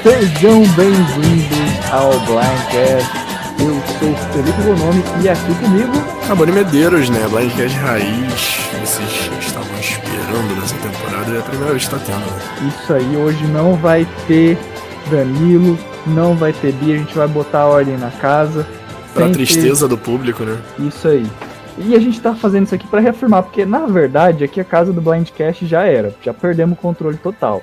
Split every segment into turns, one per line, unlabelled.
Sejam bem-vindos ao Blindcast. Eu sou Felipe Bonomi e aqui comigo...
Rabone Medeiros, né? Blindcast Raiz. Vocês estavam esperando nessa temporada e é a primeira vez que tá tendo, né?
Isso aí, hoje não vai ter Danilo, não vai ter Bia, a gente vai botar a ordem na casa.
Pra tristeza do público, né?
Isso aí. E a gente tá fazendo isso aqui pra reafirmar, porque na verdade aqui a casa do Blindcast já era, já perdemos o controle total.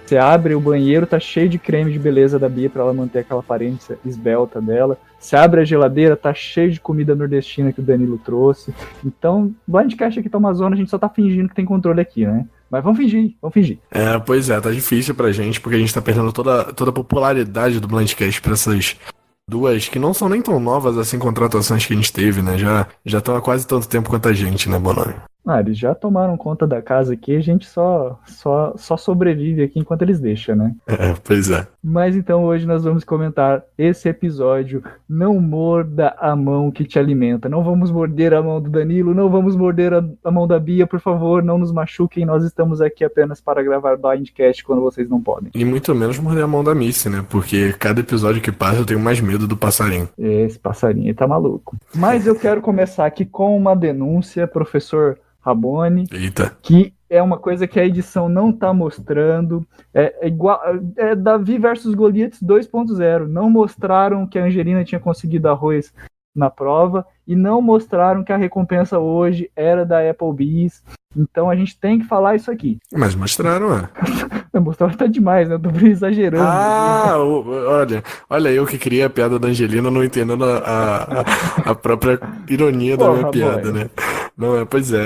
Você abre o banheiro, tá cheio de creme de beleza da Bia pra ela manter aquela aparência esbelta dela. Você abre a geladeira, tá cheio de comida nordestina que o Danilo trouxe. Então, Blindcast aqui tá uma zona, a gente só tá fingindo que tem controle aqui, né? Mas vamos fingir.
É, pois é, tá difícil pra gente, porque a gente tá perdendo toda a popularidade do Blindcast pra essas duas, que não são nem tão novas assim, contratações que a gente teve, né? Já estão há quase tanto tempo quanto a gente, né, Bonomi?
Ah, eles já tomaram conta da casa aqui, a gente só sobrevive aqui enquanto eles deixam, né?
É, pois é.
Mas então hoje nós vamos comentar esse episódio. Não morda a mão que te alimenta. Não vamos morder a mão do Danilo, não vamos morder a mão da Bia, por favor, não nos machuquem. Nós estamos aqui apenas para gravar Blindcast quando vocês não podem.
E muito menos morder a mão da Missy, né? Porque cada episódio que passa eu tenho mais medo do passarinho.
Esse passarinho aí tá maluco. Mas eu quero começar aqui com uma denúncia, professor Rabone.
Eita.
Que é uma coisa que a edição não tá mostrando. É igual. É Davi versus Goliath 2.0. Não mostraram que a Angelina tinha conseguido arroz na prova e não mostraram que a recompensa hoje era da Applebee's. Então a gente tem que falar isso aqui.
Mas mostraram,
Mostraram tá demais, né? Eu tô exagerando.
Ah, olha, eu que criei a piada da Angelina não entendendo a própria ironia da minha piada, né? Não, pois é,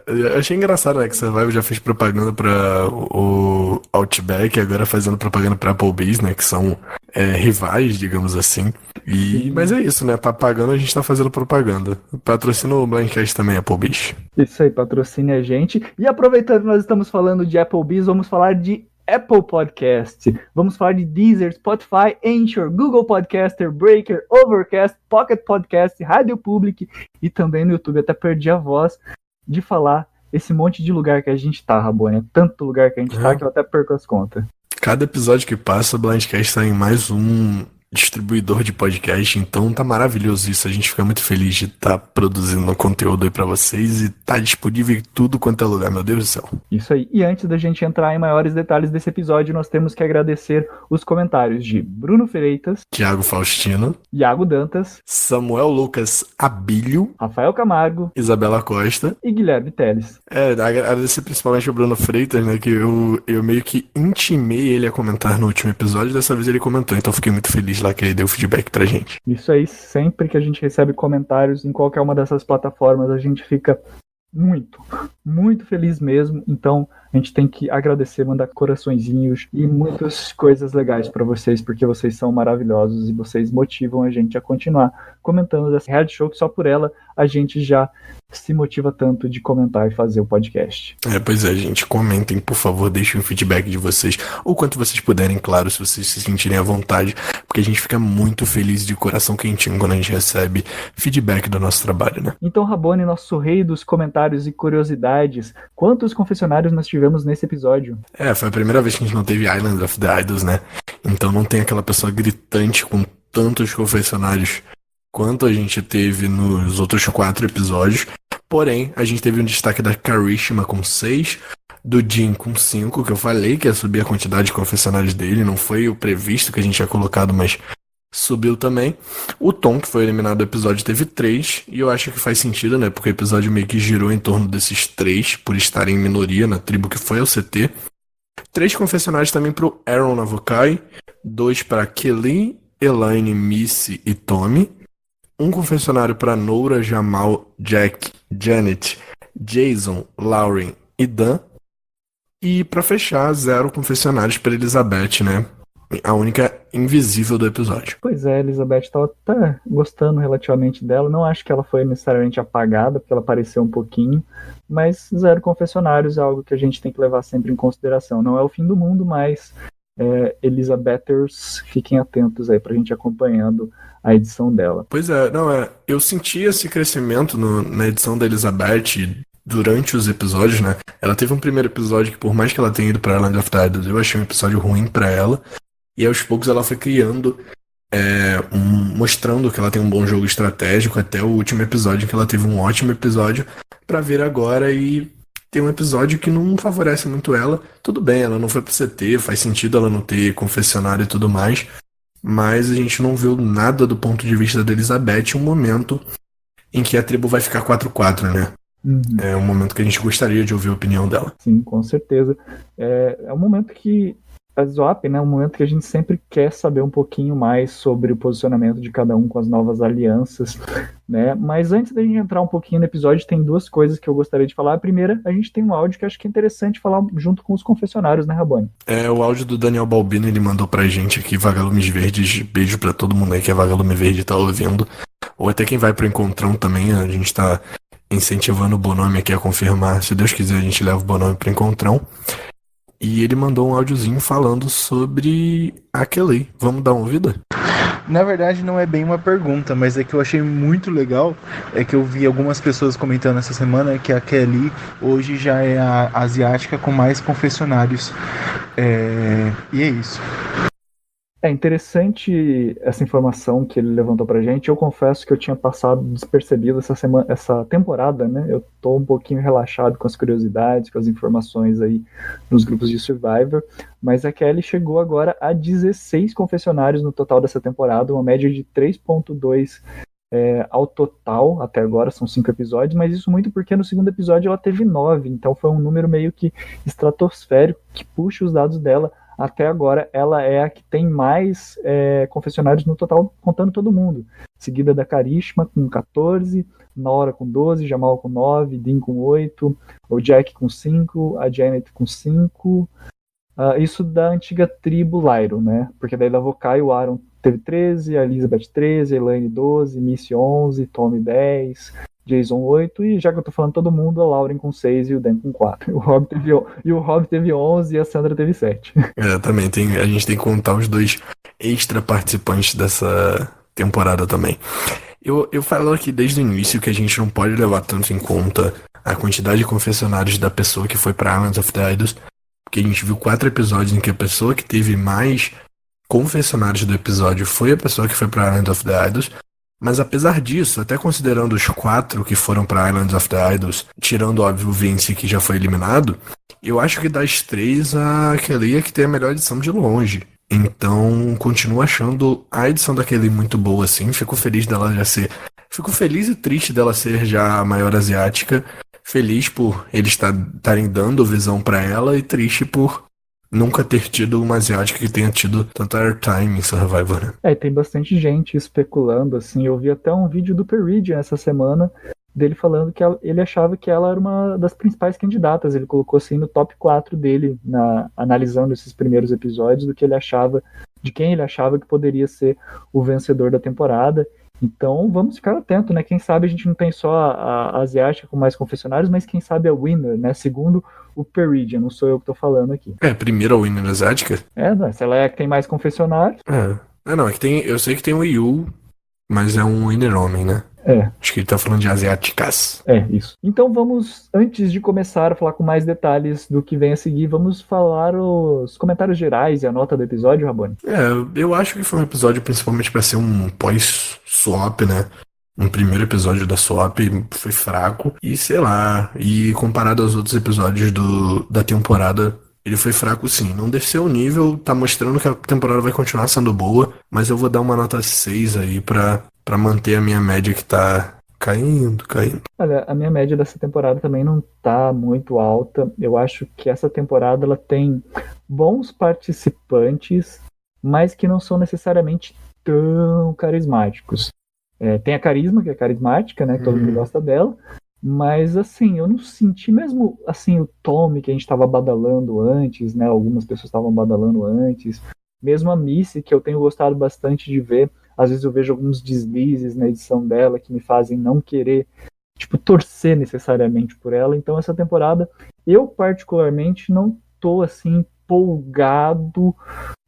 eu achei engraçado, né, que Survival já fez propaganda pra o Outback, agora fazendo propaganda pra Applebee's, né, que são rivais, digamos assim. Mas é isso, né, pagando a gente tá fazendo propaganda. Patrocina o Blindcast também, Applebee's.
Isso aí, patrocine a gente. E aproveitando que nós estamos falando de Applebee's, vamos falar de Apple Podcast. Vamos falar de Deezer, Spotify, Anchor, Google Podcaster, Breaker, Overcast, Pocket Podcast, Rádio Public e também no YouTube. Até perdi a voz de falar esse monte de lugar que a gente tá, Rabone. É tanto lugar que a gente tá que eu até perco as contas.
Cada episódio que passa, o Blindcast tá em mais um distribuidor de podcast, então tá maravilhoso isso, a gente fica muito feliz de estar produzindo conteúdo aí pra vocês e tá disponível em tudo quanto é lugar, meu Deus do céu.
Isso aí, e antes da gente entrar em maiores detalhes desse episódio, nós temos que agradecer os comentários de Bruno Freitas,
Thiago Faustino,
Iago Dantas,
Samuel Lucas Abílio,
Rafael Camargo,
Isabela Costa
e Guilherme Teles.
Agradecer principalmente ao Bruno Freitas, né, que eu meio que intimei ele a comentar no último episódio, dessa vez ele comentou, então fiquei muito feliz lá que ele deu feedback pra gente.
Isso aí, sempre que a gente recebe comentários em qualquer uma dessas plataformas, a gente fica muito feliz mesmo. Então a gente tem que agradecer, mandar coraçõezinhos e muitas coisas legais pra vocês, porque vocês são maravilhosos e vocês motivam a gente a continuar comentando dessa reality show, que só por ela a gente já se motiva tanto de comentar e fazer o podcast.
Pois é, gente, comentem, por favor, deixem o feedback de vocês, o quanto vocês puderem, claro, se vocês se sentirem à vontade, porque a gente fica muito feliz, de coração quentinho, quando a gente recebe feedback do nosso trabalho, né?
Então, Rabone, nosso rei dos comentários e curiosidades, quantos confessionários nós tivemos nesse episódio?
Foi a primeira vez que a gente não teve Island of the Idols, né? Então não tem aquela pessoa gritante com tantos confessionários quanto a gente teve nos outros 4 episódios. Porém, a gente teve um destaque da Karishma com 6, do Jin com 5, que eu falei que ia subir a quantidade de confessionários dele, não foi o previsto que a gente tinha colocado, mas subiu também. O Tom, que foi eliminado do episódio, teve 3, e eu acho que faz sentido, né, porque o episódio meio que girou em torno desses 3, por estarem em minoria na tribo que foi ao CT. 3 confessionários também pro Aaron Navokai, 2 para Kelly, Elaine, Missy e Tommy, 1 confessionário para Noura, Jamal, Jack, Janet, Jason, Lauren e Dan. E para fechar, 0 confessionários para Elizabeth, né? A única invisível do episódio.
Pois é, a Elizabeth tava até gostando relativamente dela. Não acho que ela foi necessariamente apagada, porque ela apareceu um pouquinho. Mas 0 confessionários é algo que a gente tem que levar sempre em consideração. Não é o fim do mundo, mas Elizabethers, fiquem atentos aí pra gente acompanhando a edição dela.
Pois é, eu senti esse crescimento na edição da Elizabeth durante os episódios, né? Ela teve um primeiro episódio que, por mais que ela tenha ido pra Island of the Idols, eu achei um episódio ruim pra ela. e aos poucos ela foi criando, mostrando que ela tem um bom jogo estratégico até o último episódio, que ela teve um ótimo episódio, pra vir agora e tem um episódio que não favorece muito ela. Tudo bem, ela não foi pro CT, faz sentido ela não ter confessionário e tudo mais, mas a gente não viu nada do ponto de vista da Elizabeth, um momento em que a tribo vai ficar 4-4, né? É um momento que a gente gostaria de ouvir a opinião dela.
Sim, com certeza. É um momento que a Swap, né, um momento que a gente sempre quer saber um pouquinho mais sobre o posicionamento de cada um com as novas alianças, né? Mas antes da gente entrar um pouquinho no episódio, tem duas coisas que eu gostaria de falar. A primeira, a gente tem um áudio que acho que é interessante falar junto com os confessionários, né, Rabone?
O áudio do Daniel Balbino, ele mandou pra gente aqui, Vagalumes Verdes. Beijo pra todo mundo aí que é Vagalume Verde e tá ouvindo. Ou até quem vai pro Encontrão também, a gente tá incentivando o Bonome aqui a confirmar. Se Deus quiser, a gente leva o Bonome pro Encontrão. E ele mandou um áudiozinho falando sobre a Kelly. Vamos dar uma ouvida?
Na verdade, não é bem uma pergunta, mas é que eu achei muito legal, é que eu vi algumas pessoas comentando essa semana que a Kelly hoje já é a asiática com mais confessionários. E é isso.
É interessante essa informação que ele levantou pra gente. Eu confesso que eu tinha passado despercebido essa temporada, né? Eu tô um pouquinho relaxado com as curiosidades, com as informações aí nos grupos de Survivor, mas a Kelly chegou agora a 16 confessionários no total dessa temporada, uma média de 3.2 ao total, até agora são 5 episódios, mas isso muito porque no segundo episódio ela teve 9, então foi um número meio que estratosférico que puxa os dados dela. Até agora, ela é a que tem mais confessionários no total, contando todo mundo. Seguida da Karishma, com 14, Nora com 12, Jamal com 9, Dean com 8, o Jack com 5, a Janet com 5. Isso da antiga tribo Lyro, né? Porque daí da Vokai o Aaron teve 13, a Elizabeth 13, a Elaine 12, Missy 11, Tommy 10, Jason 8, e já que eu tô falando todo mundo, a Lauren com 6 e o Dan com 4. O Rob teve 11 e a Sandra teve 7.
Também a gente tem que contar os dois extra participantes dessa temporada também. Eu falo aqui desde o início que a gente não pode levar tanto em conta a quantidade de confessionários da pessoa que foi pra Islands of the Idols, porque a gente viu 4 episódios em que a pessoa que teve mais confessionários do episódio foi a pessoa que foi pra Islands of the Idols. Mas apesar disso, até considerando os 4 que foram pra Islands of the Idols, tirando, óbvio, o Vince, que já foi eliminado, eu acho que das 3, a Kelly é que tem a melhor edição de longe. Então, continuo achando a edição da Kelly muito boa, assim. Fico feliz dela já ser... Fico feliz e triste dela ser já a maior asiática. Feliz por eles estarem dando visão pra ela e triste por nunca ter tido uma asiática que tenha tido tanta airtime em Survivor, né?
Tem bastante gente especulando, assim. Eu vi até um vídeo do Peridian essa semana dele falando que ele achava que ela era uma das principais candidatas. Ele colocou assim no top 4 dele, analisando esses primeiros episódios, do que ele achava, de quem ele achava que poderia ser o vencedor da temporada. Então vamos ficar atento, né? Quem sabe a gente não tem só a asiática com mais confessionários, mas quem sabe a winner, né? Segundo o Peridian, não sou eu que tô falando aqui.
Primeiro a winner asiática?
Se ela é a que tem mais confessionários.
Não, é que tem. Eu sei que tem o Yu, mas é um winner homem, né? Acho que ele tá falando de asiáticas.
Isso. Então vamos, antes de começar a falar com mais detalhes do que vem a seguir, vamos falar os comentários gerais e a nota do episódio, Rabone?
Eu acho que foi um episódio principalmente pra ser um pós-swap, né? Um primeiro episódio da swap foi fraco e sei lá, e comparado aos outros episódios da temporada, ele foi fraco sim. Não desceu o nível, tá mostrando que a temporada vai continuar sendo boa, mas eu vou dar uma nota 6 aí pra manter a minha média que tá caindo.
Olha, a minha média dessa temporada também não tá muito alta. Eu acho que essa temporada ela tem bons participantes, mas que não são necessariamente tão carismáticos. Tem a Carisma, que é carismática, né? Todo mundo gosta dela. Mas, assim, eu não senti mesmo, assim, o Tommy que a gente estava badalando antes, né? Algumas pessoas estavam badalando antes. Mesmo a Missy, que eu tenho gostado bastante de ver. Às vezes eu vejo alguns deslizes na edição dela que me fazem não querer, torcer necessariamente por ela. Então, essa temporada, eu particularmente não tô, assim, empolgado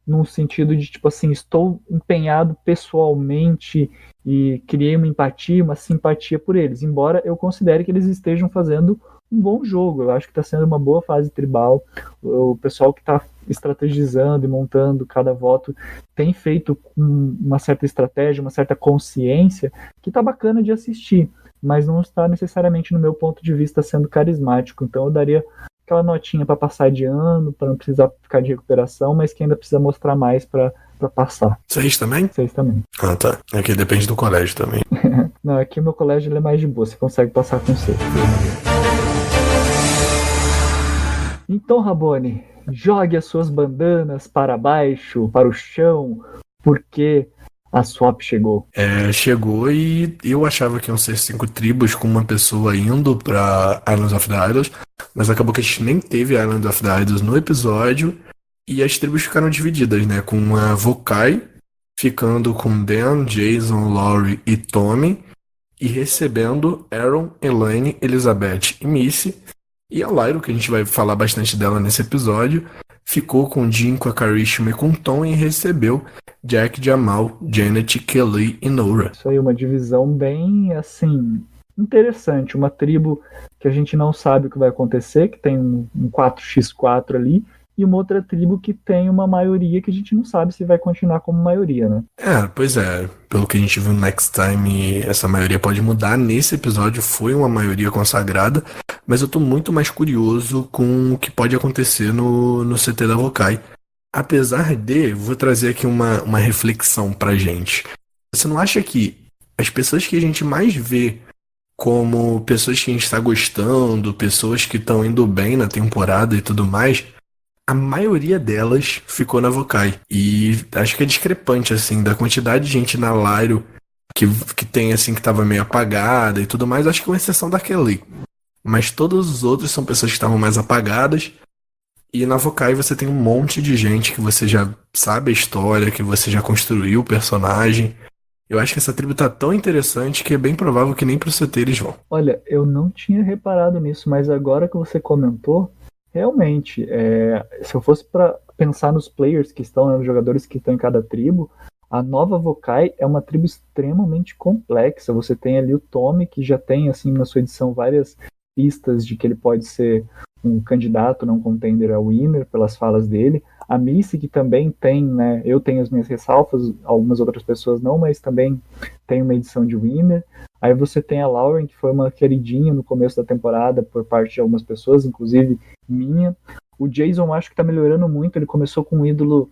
num sentido de, tipo assim, estou empenhado pessoalmente e criei uma empatia, uma simpatia por eles, embora eu considere que eles estejam fazendo um bom jogo. Eu acho que está sendo uma boa fase tribal. O pessoal que está estrategizando e montando cada voto tem feito uma certa estratégia, uma certa consciência, que está bacana de assistir, mas não está necessariamente, no meu ponto de vista, sendo carismático. Então eu daria aquela notinha para passar de ano, para não precisar ficar de recuperação, mas que ainda precisa mostrar mais para passar.
6 também?
6 também.
Ah, tá. Aqui depende do colégio também.
Não, aqui o meu colégio ele é mais de boa, você consegue passar com 6. Então, Rabone, jogue as suas bandanas para baixo, para o chão, porque a swap chegou.
Chegou e eu achava que iam ser 5 tribos com uma pessoa indo pra Islands of the Idols, mas acabou que a gente nem teve Islands of the Idols no episódio e as tribos ficaram divididas, né? Com a Vokai ficando com Dan, Jason, Laurie e Tommy e recebendo Aaron, Elaine, Elizabeth e Missy. E a Lyra, que a gente vai falar bastante dela nesse episódio, ficou com Jim, com a Karishma e com Tom e recebeu Jack, Jamal, Janet, Kelly e Nora.
Isso aí, uma divisão bem, assim, interessante. Uma tribo que a gente não sabe o que vai acontecer, que tem um 4x4 ali, e uma outra tribo que tem uma maioria que a gente não sabe se vai continuar como maioria, né?
Pois é. Pelo que a gente viu no Next Time, essa maioria pode mudar. Nesse episódio foi uma maioria consagrada, mas eu tô muito mais curioso com o que pode acontecer no CT da Vokai. Apesar de, vou trazer aqui uma reflexão pra gente. Você não acha que as pessoas que a gente mais vê como pessoas que a gente está gostando, pessoas que estão indo bem na temporada e tudo mais, a maioria delas ficou na Vokai. E acho que é discrepante, assim, da quantidade de gente na Lyro que tem, assim, que tava meio apagada e tudo mais. Acho que é uma exceção da Kelly. Mas todos os outros são pessoas que estavam mais apagadas. E na Vokai você tem um monte de gente que você já sabe a história, que você já construiu o personagem. Eu acho que essa tribo tá tão interessante que é bem provável que nem pro CT eles vão.
Olha, eu não tinha reparado nisso, mas agora que você comentou, realmente, se eu fosse para pensar nos players que estão, né, nos jogadores que estão em cada tribo, a nova Vokai é uma tribo extremamente complexa. Você tem ali o Tommy, que já tem, assim, na sua edição várias pistas de que ele pode ser um candidato, não contender a winner, pelas falas dele. A Missy, que também tem, né, eu tenho as minhas ressalvas, algumas outras pessoas não, mas também tem uma edição de winner. Aí você tem a Lauren, que foi uma queridinha no começo da temporada por parte de algumas pessoas, inclusive minha. O Jason acho que tá melhorando muito, ele começou com um ídolo,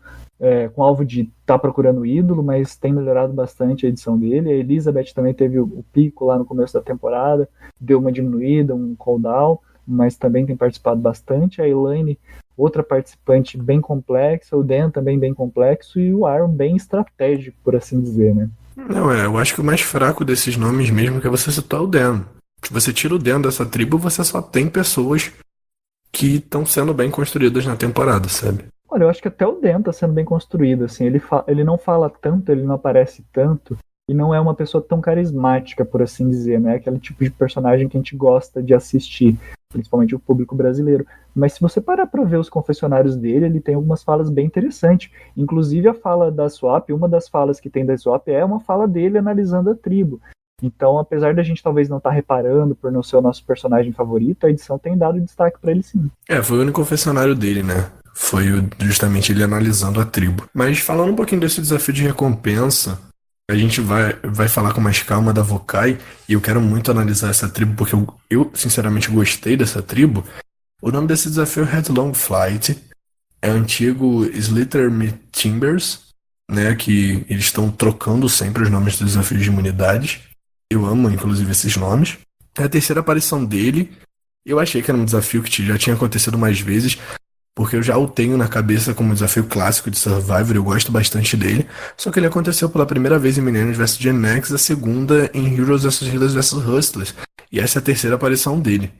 com alvo de tá procurando o ídolo, mas tem melhorado bastante a edição dele. A Elizabeth também teve o pico lá no começo da temporada, deu uma diminuída, um cooldown, mas também tem participado bastante. A Elaine, outra participante bem complexa, o Dan também bem complexo, e o Aaron bem estratégico, por assim dizer, né?
Não, eu acho que o mais fraco desses nomes mesmo é que você citar o Dan. Se você tira o Dan dessa tribo, você só tem pessoas que estão sendo bem construídas na temporada, sabe?
Olha, eu acho que até o Dan tá sendo bem construído, assim, ele não fala tanto, ele não aparece tanto, e não é uma pessoa tão carismática, por assim dizer, né? Aquele tipo de personagem que a gente gosta de assistir, principalmente o público brasileiro. Mas se você parar pra ver os confessionários dele, ele tem algumas falas bem interessantes. Inclusive a fala da Swap, uma das falas que tem da Swap é uma fala dele analisando a tribo. Então, apesar da gente talvez não estar reparando por não ser o nosso personagem favorito, a edição tem dado destaque pra ele sim.
Foi o único confessionário dele, né? Foi justamente ele analisando a tribo. Mas falando um pouquinho desse desafio de recompensa, a gente vai falar com mais calma da Vokai, e eu quero muito analisar essa tribo, porque eu sinceramente gostei dessa tribo. O nome desse desafio é Headlong Flight, é antigo Slither Timbers, né, que eles estão trocando sempre os nomes dos desafios de imunidades. Eu amo, inclusive, esses nomes. É a terceira aparição dele. Eu achei que era um desafio que já tinha acontecido mais vezes, porque eu já o tenho na cabeça como um desafio clássico de Survivor, eu gosto bastante dele. Só que ele aconteceu pela primeira vez em Millennials vs Gen X, a segunda em Heroes vs Healers vs Hustlers. E essa é a terceira aparição dele.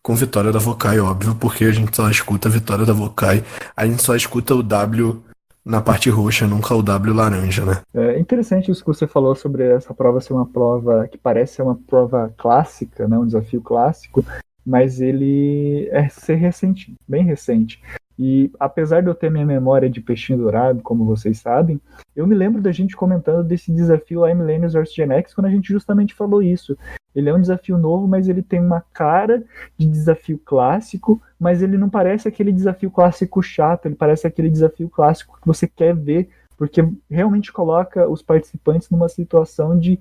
Com vitória da Vokai, óbvio, porque a gente só escuta a vitória da Vokai. A gente só escuta o W na parte roxa, nunca o W laranja, né?
É interessante isso que você falou sobre essa prova ser uma prova que parece ser uma prova clássica, né, um desafio clássico, mas ele é ser recente, bem recente. E apesar de eu ter minha memória de peixinho dourado, como vocês sabem, eu me lembro da gente comentando desse desafio lá em Millennials vs Gen X, quando a gente justamente falou isso. Ele é um desafio novo, mas ele tem uma cara de desafio clássico, mas ele não parece aquele desafio clássico chato, ele parece aquele desafio clássico que você quer ver, porque realmente coloca os participantes numa situação de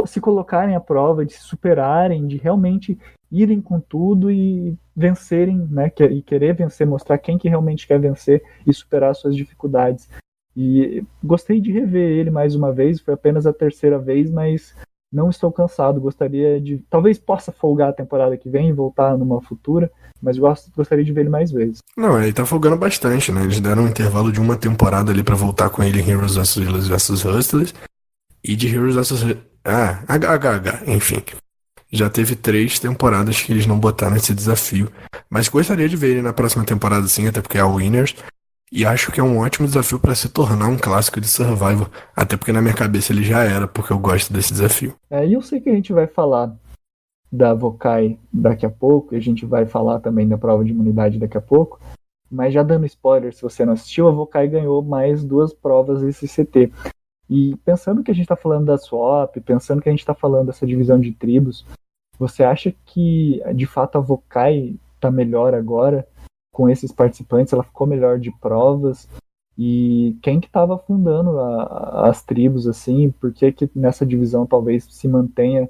se colocarem à prova, de se superarem, de realmente irem com tudo e vencerem, né, e querer vencer, mostrar quem que realmente quer vencer e superar suas dificuldades. E gostei de rever ele mais uma vez, foi apenas a terceira vez, mas não estou cansado, gostaria de... Talvez possa folgar a temporada que vem e voltar numa futura, mas gostaria de ver ele mais vezes.
Não, ele tá folgando bastante, né? Eles deram um intervalo de uma temporada ali pra voltar com ele em Heroes vs Villains vs Hustlers e de Heroes vs... enfim. Já teve 3 temporadas que eles não botaram esse desafio. Mas gostaria de ver ele na próxima temporada sim, até porque é a Winners. E acho que é um ótimo desafio para se tornar um clássico de Survivor. Até porque na minha cabeça ele já era, porque eu gosto desse desafio.
E eu sei que a gente vai falar da Vokai daqui a pouco, e a gente vai falar também da prova de imunidade daqui a pouco. Mas já dando spoiler, se você não assistiu, a Vokai ganhou mais 2 provas SCT. E pensando que a gente está falando da swap, pensando que a gente está falando dessa divisão de tribos, você acha que de fato a Vokai está melhor agora com esses participantes? Ela ficou melhor de provas? E quem que estava fundando as tribos assim? Por que nessa divisão talvez se mantenha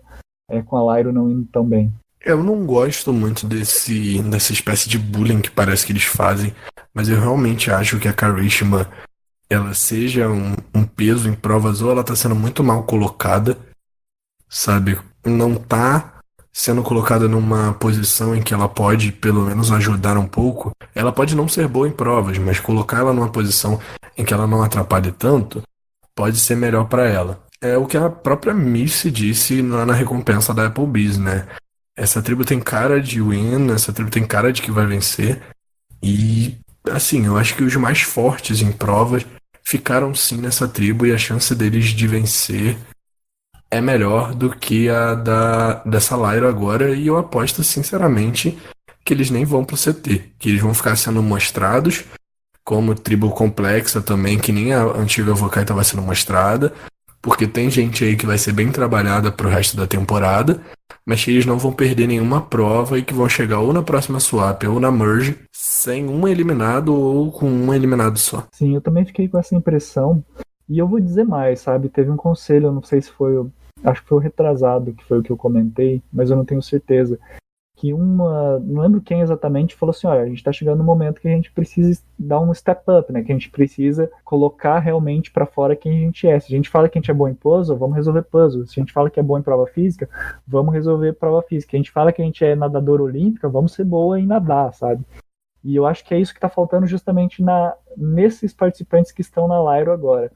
com a Lyro não indo tão bem?
Eu não gosto muito dessa espécie de bullying que parece que eles fazem, mas eu realmente acho que a Karishma ela seja um peso em provas, ou ela tá sendo muito mal colocada, sabe? Não tá sendo colocada numa posição em que ela pode pelo menos ajudar um pouco. Ela pode não ser boa em provas, mas colocar ela numa posição em que ela não atrapalhe tanto pode ser melhor para ela. É o que a própria Missy disse na recompensa da Applebee's, né? Essa tribo tem cara de win, essa tribo tem cara de que vai vencer. E, assim, eu acho que os mais fortes em provas ficaram sim nessa tribo e a chance deles de vencer é melhor do que a dessa Lyra agora. E eu aposto, sinceramente, que eles nem vão pro CT. Que eles vão ficar sendo mostrados como tribo complexa também, que nem a antiga Vokai estava sendo mostrada. Porque tem gente aí que vai ser bem trabalhada pro resto da temporada, mas que eles não vão perder nenhuma prova e que vão chegar ou na próxima swap ou na merge sem um eliminado ou com um eliminado só.
Sim, eu também fiquei com essa impressão. E eu vou dizer mais, sabe? Teve um conselho, eu não sei se foi, acho que foi o retrasado, que foi o que eu comentei, mas eu não tenho certeza. Que não lembro quem exatamente, falou assim, olha, a gente tá chegando no momento que a gente precisa dar um step up, né? Que a gente precisa colocar realmente pra fora quem a gente é. Se a gente fala que a gente é bom em puzzle, vamos resolver puzzle. Se a gente fala que é bom em prova física, vamos resolver prova física. Se a gente fala que a gente é nadador olímpica, vamos ser boa em nadar, sabe? E eu acho que é isso que tá faltando justamente nesses participantes que estão na Lyro agora.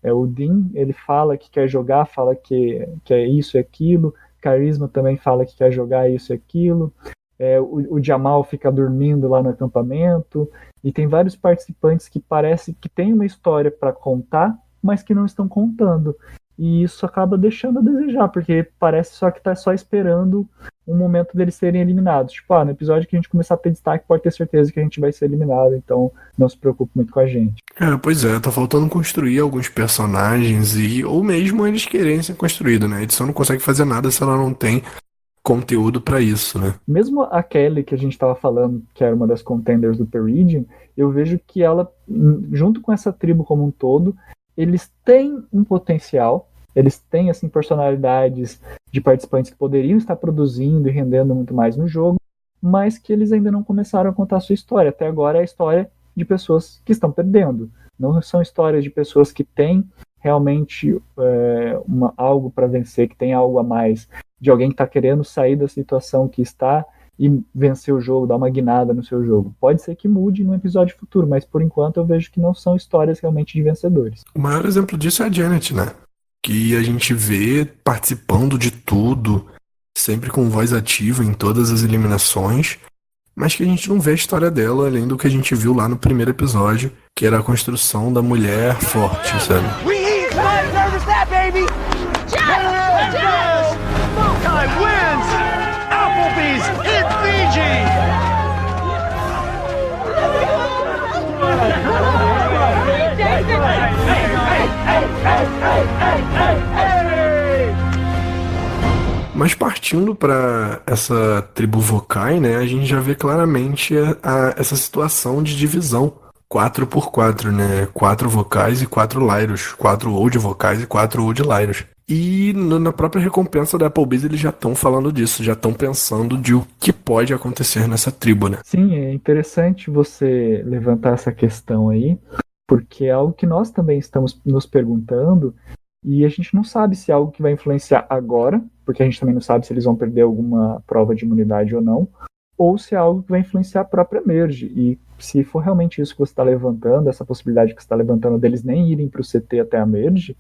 O Dean, ele fala que quer jogar, fala que é isso e aquilo. Carisma também fala que quer jogar isso e aquilo. O Jamal fica dormindo lá no acampamento. E tem vários participantes que parece que tem uma história para contar, mas que não estão contando. E isso acaba deixando a desejar, porque parece só que tá só esperando um momento deles serem eliminados. Tipo, no episódio que a gente começar a ter destaque, pode ter certeza que a gente vai ser eliminado, então não se preocupe muito com a gente.
Pois é, tá faltando construir alguns personagens ou mesmo eles querem ser construídos, né? A edição não consegue fazer nada se ela não tem conteúdo pra isso, né?
Mesmo a Kelly, que a gente tava falando, que era uma das contenders do Peridian, eu vejo que ela, junto com essa tribo como um todo, eles têm um potencial. Eles têm assim, personalidades de participantes que poderiam estar produzindo e rendendo muito mais no jogo, mas que eles ainda não começaram a contar a sua história. Até agora é a história de pessoas que estão perdendo. Não são histórias de pessoas que têm realmente algo para vencer, que tem algo a mais, de alguém que está querendo sair da situação que está e vencer o jogo, dar uma guinada no seu jogo. Pode ser que mude num episódio futuro, mas por enquanto eu vejo que não são histórias realmente de vencedores.
O maior exemplo disso é a Janet, né? Que a gente vê participando de tudo, sempre com voz ativa em todas as eliminações, mas que a gente não vê a história dela além do que a gente viu lá no primeiro episódio, que era a construção da mulher forte, sabe? Mas partindo para essa tribo Vokai, né, a gente já vê claramente essa situação de divisão 4x4, né? 4 vocais e 4 Lyros. 4 Old vocais e 4 Old Lyros. E na própria recompensa da Applebee's eles já estão falando disso, já estão pensando de o que pode acontecer nessa tribo, né?
Sim, é interessante você levantar essa questão aí, porque é algo que nós também estamos nos perguntando e a gente não sabe se é algo que vai influenciar agora, porque a gente também não sabe se eles vão perder alguma prova de imunidade ou não, ou se é algo que vai influenciar a própria Merge. E se for realmente isso que você está levantando, essa possibilidade que você está levantando deles nem irem para o CT até a Merge,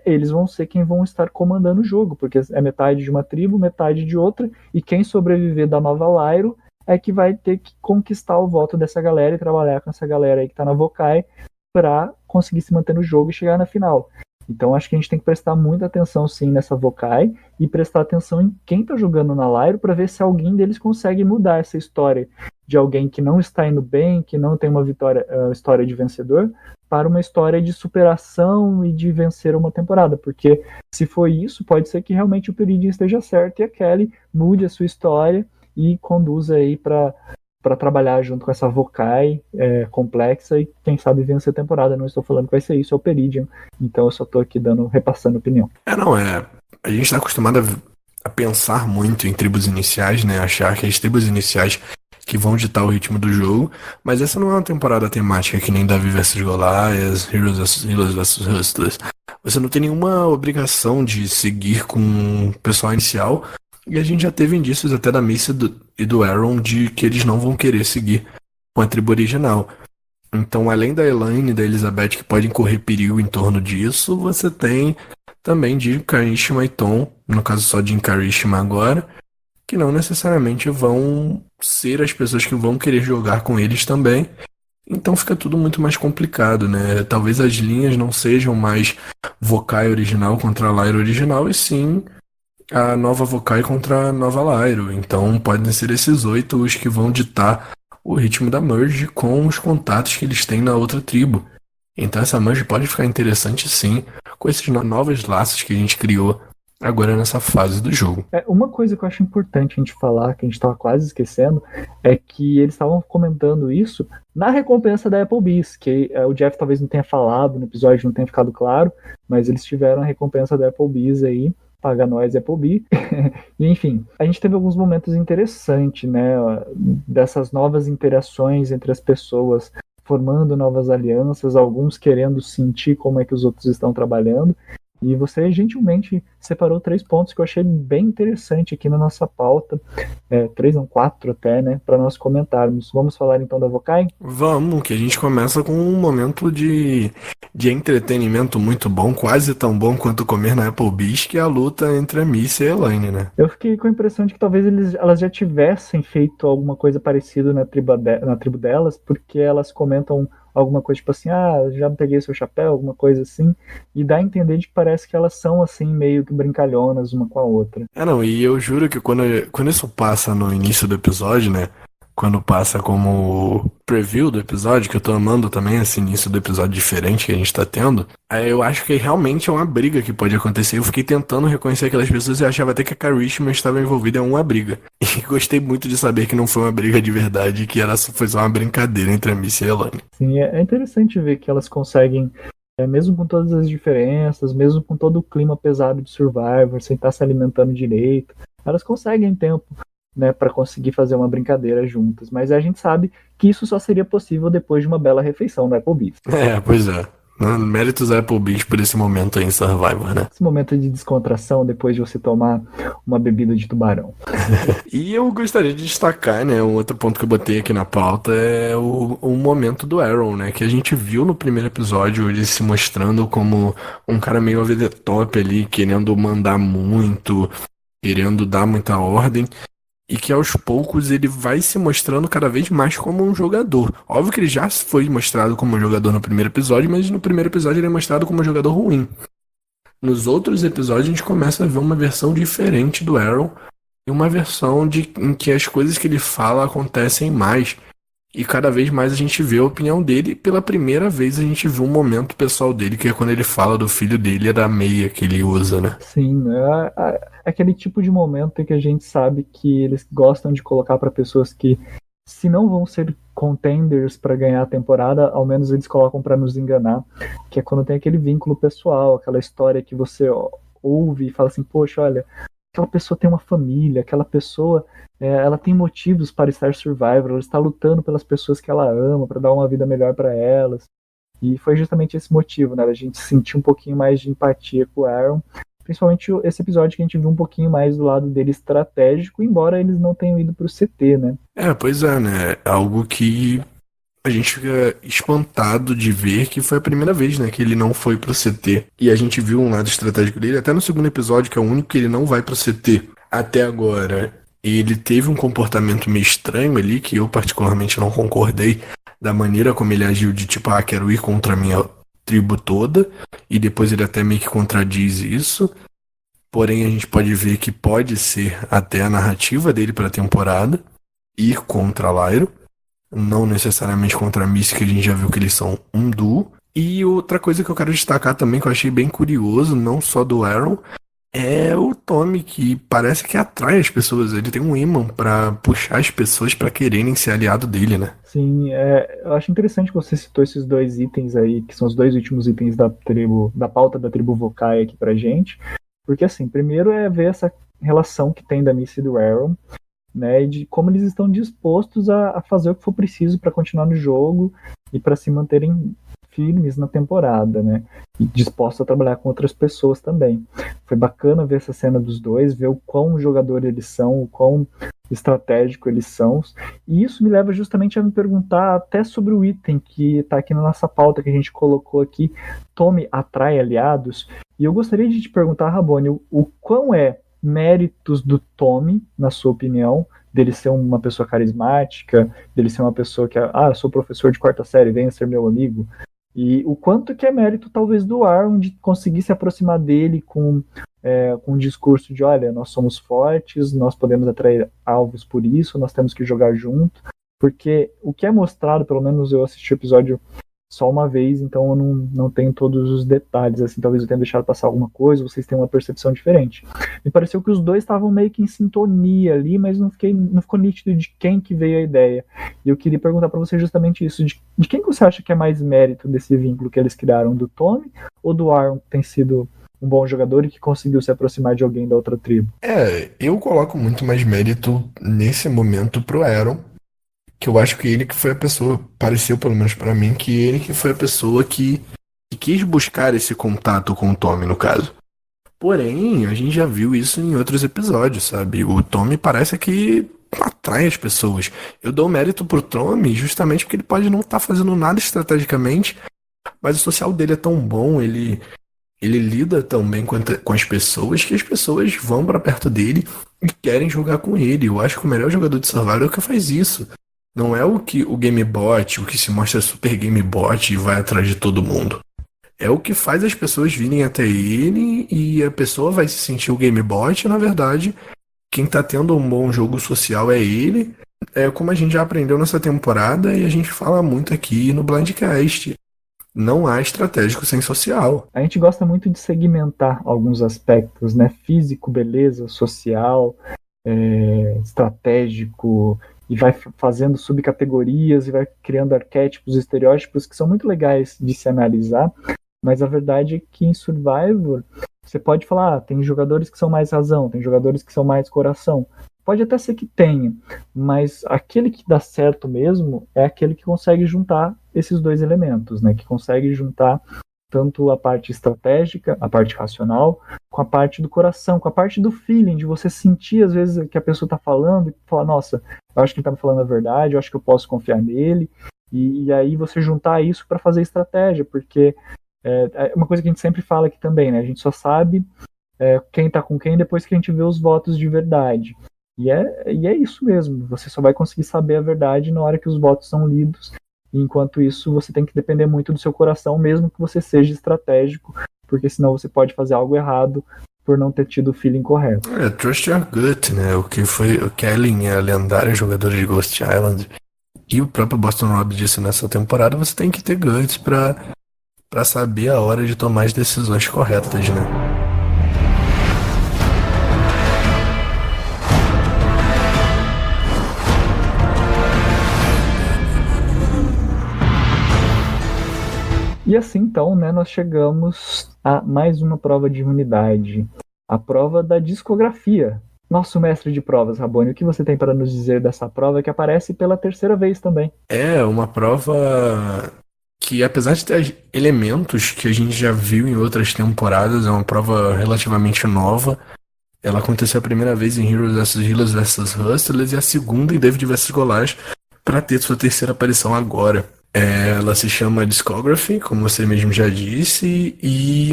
eles vão ser quem vão estar comandando o jogo, porque é metade de uma tribo, metade de outra, e quem sobreviver da nova Lyro é que vai ter que conquistar o voto dessa galera e trabalhar com essa galera aí que tá na Vokai para conseguir se manter no jogo e chegar na final. Então acho que a gente tem que prestar muita atenção sim nessa Vokai e prestar atenção em quem tá jogando na Lyro para ver se alguém deles consegue mudar essa história de alguém que não está indo bem, que não tem uma história de vencedor, para uma história de superação e de vencer uma temporada, porque se for isso, pode ser que realmente o Peridian esteja certo e a Kelly mude a sua história e conduza aí para trabalhar junto com essa Vokai complexa e quem sabe vencer a temporada. Não estou falando que vai ser isso, é o Peridian, então eu só estou aqui repassando opinião.
A gente está acostumado a pensar muito em tribos iniciais, né, achar que as tribos iniciais que vão ditar o ritmo do jogo, mas essa não é uma temporada temática que nem Davi vs Goliath, Heroes vs Hustlers. Você não tem nenhuma obrigação de seguir com o pessoal inicial, e a gente já teve indícios até da Missy e do Aaron de que eles não vão querer seguir com a tribo original. Então, além da Elaine e da Elizabeth que podem correr perigo em torno disso, você tem também Jin, Karishma e Tom, no caso só Jin, Karishma agora, que não necessariamente vão ser as pessoas que vão querer jogar com eles também. Então fica tudo muito mais complicado, né? Talvez as linhas não sejam mais Vokai original contra a Lyro original, e sim a nova Vokai contra a nova Lyro. Então podem ser esses 8 os que vão ditar o ritmo da Merge com os contatos que eles têm na outra tribo. Então essa Merge pode ficar interessante sim, com esses novos laços que a gente criou agora nessa fase do jogo.
Uma coisa que eu acho importante a gente falar, que a gente estava quase esquecendo, é que eles estavam comentando isso na recompensa da Applebee's, que o Jeff talvez não tenha falado no episódio, não tenha ficado claro, mas eles tiveram a recompensa da Applebee's aí, paga nós Applebee. E enfim, a gente teve alguns momentos interessantes, né, dessas novas interações entre as pessoas, formando novas alianças, alguns querendo sentir como é que os outros estão trabalhando. E você gentilmente separou 3 pontos que eu achei bem interessante aqui na nossa pauta. 3 não, 4 até, né? Para nós comentarmos. Vamos falar então da Vokai?
Vamos, que a gente começa com um momento de entretenimento muito bom, quase tão bom quanto comer na Applebee's, que é a luta entre a Missy e a Elaine, né?
Eu fiquei com a impressão de que talvez elas já tivessem feito alguma coisa parecida na tribo delas, porque elas comentam alguma coisa tipo assim, já peguei seu chapéu, alguma coisa assim, e dá a entender de que parece que elas são assim, meio que brincalhonas uma com a outra.
E eu juro que quando isso passa no início do episódio, né, quando passa como preview do episódio, que eu tô amando também esse início do episódio diferente que a gente tá tendo, eu acho que realmente é uma briga que pode acontecer. Eu fiquei tentando reconhecer aquelas pessoas e achava até que a Karishma estava envolvida em uma briga. E gostei muito de saber que não foi uma briga de verdade, que foi só uma brincadeira entre a Missy e a Elaine.
Sim, é interessante ver que elas conseguem, mesmo com todas as diferenças, mesmo com todo o clima pesado de Survivor, sem estar se alimentando direito, elas conseguem tempo, né, para conseguir fazer uma brincadeira juntas. Mas a gente sabe que isso só seria possível depois de uma bela refeição no Applebee's.
Pois é. Méritos a Applebee's por esse momento aí em Survivor, né?
Esse momento de descontração depois de você tomar uma bebida de tubarão.
E eu gostaria de destacar, né, um outro ponto que eu botei aqui na pauta é o momento do Aaron, né, que a gente viu no primeiro episódio ele se mostrando como um cara meio over the top ali, querendo mandar muito, querendo dar muita ordem. E que aos poucos ele vai se mostrando cada vez mais como um jogador. Óbvio que ele já foi mostrado como um jogador no primeiro episódio, mas no primeiro episódio ele é mostrado como um jogador ruim. Nos outros episódios a gente começa a ver uma versão diferente do Aaron, e uma versão em que as coisas que ele fala acontecem mais. E cada vez mais a gente vê a opinião dele, e pela primeira vez a gente vê um momento pessoal dele, que é quando ele fala do filho dele e da meia que ele usa, né?
Sim, é aquele tipo de momento em que a gente sabe que eles gostam de colocar para pessoas que, se não vão ser contenders para ganhar a temporada, ao menos eles colocam para nos enganar, que é quando tem aquele vínculo pessoal, aquela história que você ouve e fala assim, poxa, olha, aquela pessoa tem uma família, aquela pessoa, ela tem motivos para estar Survivor, ela está lutando pelas pessoas que ela ama, para dar uma vida melhor para elas. E foi justamente esse motivo, né, a gente sentir um pouquinho mais de empatia com o Aaron, principalmente esse episódio que a gente viu um pouquinho mais do lado dele estratégico, embora eles não tenham ido pro CT, né?
Pois é, né? Algo que a gente fica espantado de ver que foi a primeira vez, né, que ele não foi pro CT. E a gente viu um lado estratégico dele, até no segundo episódio, que é o único que ele não vai pro CT até agora. Ele teve um comportamento meio estranho ali, que eu particularmente não concordei, da maneira como ele agiu de tipo, quero ir contra a minha tribo toda, e depois ele até meio que contradiz isso. Porém, a gente pode ver que pode ser até a narrativa dele pra temporada, ir contra a Lyra, não necessariamente contra a Missy, que a gente já viu que eles são um duo. E outra coisa que eu quero destacar também, que eu achei bem curioso, não só do Aaron, é o Tommy, que parece que atrai as pessoas. Ele tem um imã pra puxar as pessoas pra quererem ser aliado dele, né?
Sim, eu acho interessante que você citou esses dois itens aí, que são os dois últimos itens da pauta da tribo Vokai aqui pra gente. Porque, assim, primeiro é ver essa relação que tem da Missy e do Aaron, né, e de como eles estão dispostos a fazer o que for preciso para continuar no jogo e para se manterem firmes na temporada, né, e dispostos a trabalhar com outras pessoas também. Foi bacana ver essa cena dos dois, ver o quão jogador eles são, o quão estratégico eles são, e isso me leva justamente a me perguntar até sobre o item que está aqui na nossa pauta que a gente colocou aqui, Tommy atrai aliados, e eu gostaria de te perguntar, Rabone, o quão é méritos do Tommy, na sua opinião, dele ser uma pessoa carismática, dele ser uma pessoa que, eu sou professor de quarta série, venha ser meu amigo, e o quanto que é mérito talvez do Aaron de conseguir se aproximar dele com um discurso de, olha, nós somos fortes, nós podemos atrair alvos por isso, nós temos que jogar junto, porque o que é mostrado, pelo menos eu assisti o episódio só uma vez, então eu não tenho todos os detalhes, assim, talvez eu tenha deixado passar alguma coisa, vocês tenham uma percepção diferente. Me pareceu que os dois estavam meio que em sintonia ali, mas não ficou nítido de quem que veio a ideia. E eu queria perguntar para você justamente isso, de quem que você acha que é mais mérito desse vínculo que eles criaram, do Tommy ou do Aaron, que tem sido um bom jogador e que conseguiu se aproximar de alguém da outra tribo?
Eu coloco muito mais mérito nesse momento pro Aaron, que eu acho que ele que foi a pessoa, pareceu pelo menos pra mim, que ele que foi a pessoa que quis buscar esse contato com o Tommy, no caso. Porém, a gente já viu isso em outros episódios, sabe? O Tommy parece que atrai as pessoas. Eu dou mérito pro Tommy justamente porque ele pode não estar fazendo nada estrategicamente, mas o social dele é tão bom, ele lida tão bem com as pessoas, que as pessoas vão pra perto dele e querem jogar com ele. Eu acho que o melhor jogador de Survivor é o que faz isso. Não é o que o GameBot, o que se mostra super GameBot e vai atrás de todo mundo. É o que faz as pessoas virem até ele e a pessoa vai se sentir o GameBot. Na verdade, quem tá tendo um bom jogo social é ele. É como a gente já aprendeu nessa temporada e a gente fala muito aqui no Blindcast. Não há estratégico sem social.
A gente gosta muito de segmentar alguns aspectos, né? Físico, beleza, social, estratégico, e vai fazendo subcategorias e vai criando arquétipos, estereótipos que são muito legais de se analisar, mas a verdade é que em Survivor você pode falar, tem jogadores que são mais razão, tem jogadores que são mais coração. Pode até ser que tenha, mas aquele que dá certo mesmo é aquele que consegue juntar esses dois elementos, né? Que consegue juntar tanto a parte estratégica, a parte racional, com a parte do coração, com a parte do feeling, de você sentir às vezes que a pessoa está falando e falar, nossa, eu acho que ele está me falando a verdade, eu acho que eu posso confiar nele, e aí você juntar isso para fazer estratégia, porque é uma coisa que a gente sempre fala aqui também, né? A gente só sabe quem está com quem depois que a gente vê os votos de verdade. E é isso mesmo, você só vai conseguir saber a verdade na hora que os votos são lidos. E enquanto isso, você tem que depender muito do seu coração, mesmo que você seja estratégico, porque senão você pode fazer algo errado por não ter tido o feeling correto.
Trust your gut, né? O que foi o Kellen, a lendária jogadora de Ghost Island, e o próprio Boston Rob disse nessa temporada, você tem que ter guts pra saber a hora de tomar as decisões corretas, né?
E assim, então, né, nós chegamos a mais uma prova de imunidade. A prova da discografia. Nosso mestre de provas, Rabone, o que você tem para nos dizer dessa prova que aparece pela terceira vez também?
É uma prova que, apesar de ter elementos que a gente já viu em outras temporadas, é uma prova relativamente nova. Ela aconteceu a primeira vez em Heroes vs Healers vs Hustlers e a segunda em David vs Goliath para ter sua terceira aparição agora. Ela se chama Discography, como você mesmo já disse,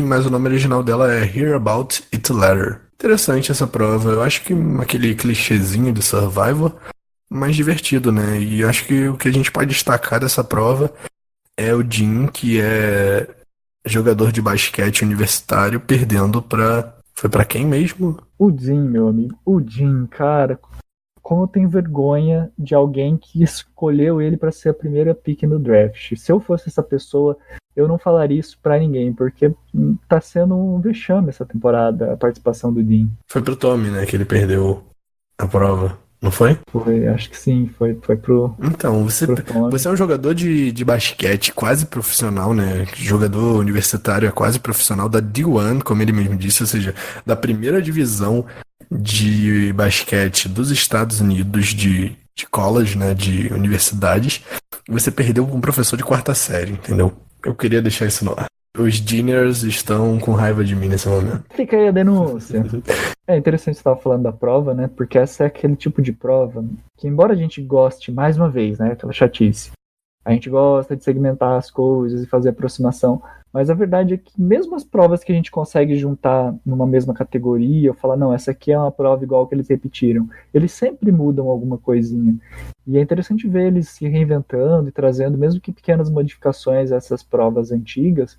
mas o nome original dela é Hear About It Later. Interessante essa prova, eu acho que aquele clichêzinho de Survivor, mais divertido, né? E acho que o que a gente pode destacar dessa prova é o Jim, que é jogador de basquete universitário, perdendo pra... Foi pra quem mesmo?
O Jim, meu amigo. O Jim, cara, como eu tenho vergonha de alguém que escolheu ele para ser a primeira pick no draft. Se eu fosse essa pessoa, eu não falaria isso pra ninguém, porque tá sendo um vexame essa temporada, a participação do Jim.
Foi pro Tommy, né, que ele perdeu a prova, não foi?
Foi, acho que sim, foi pro...
Então, você é um jogador de basquete quase profissional, né? Jogador universitário é quase profissional da D1, como ele mesmo disse, ou seja, da primeira divisão de basquete dos Estados Unidos de college, né? De universidades. Você perdeu com um professor de quarta série, entendeu? Eu queria deixar isso no ar. Os Juniors estão com raiva de mim nesse momento.
Fica aí a denúncia. É interessante você estar falando da prova, né? Porque essa é aquele tipo de prova que, embora a gente goste, mais uma vez, né? Aquela chatice. A gente gosta de segmentar as coisas e fazer aproximação. Mas a verdade é que mesmo as provas que a gente consegue juntar numa mesma categoria, ou falar, não, essa aqui é uma prova igual que eles repetiram, eles sempre mudam alguma coisinha. E é interessante ver eles se reinventando e trazendo, mesmo que pequenas modificações a essas provas antigas,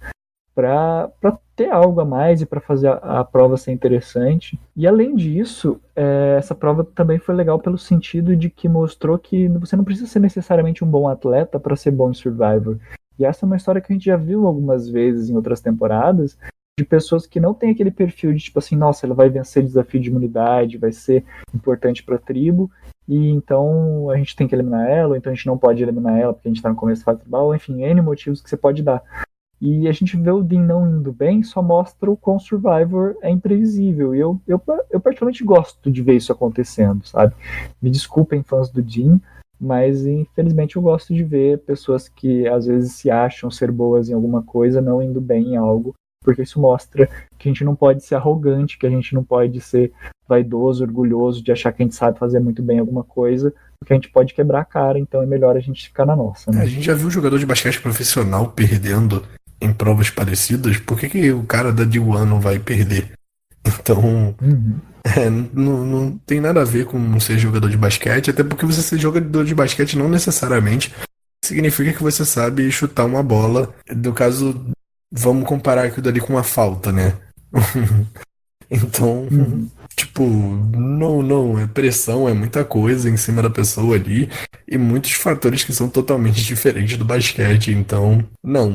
para ter algo a mais e para fazer a prova ser interessante. E além disso, essa prova também foi legal pelo sentido de que mostrou que você não precisa ser necessariamente um bom atleta para ser bom em Survivor. E essa é uma história que a gente já viu algumas vezes em outras temporadas, de pessoas que não têm aquele perfil de tipo assim, nossa, ela vai vencer desafio de imunidade, vai ser importante para a tribo, e então a gente tem que eliminar ela, ou então a gente não pode eliminar ela porque a gente está no começo da fase tribal, enfim, N motivos que você pode dar. E a gente vê o Dean não indo bem, só mostra o quão Survivor é imprevisível. E eu particularmente gosto de ver isso acontecendo, sabe? Me desculpem, fãs do Dean, mas infelizmente eu gosto de ver pessoas que às vezes se acham ser boas em alguma coisa não indo bem em algo, porque isso mostra que a gente não pode ser arrogante, que a gente não pode ser vaidoso, orgulhoso de achar que a gente sabe fazer muito bem alguma coisa, porque a gente pode quebrar a cara, então é melhor a gente ficar na nossa, né?
A gente já viu jogador de basquete profissional perdendo em provas parecidas, por que o cara da D1 não vai perder? Então, não tem nada a ver com ser jogador de basquete, até porque você ser jogador de basquete não necessariamente significa que você sabe chutar uma bola. No caso, vamos comparar aquilo dali com uma falta, né? Então, tipo, não, é pressão, é muita coisa em cima da pessoa ali e muitos fatores que são totalmente diferentes do basquete, então, não.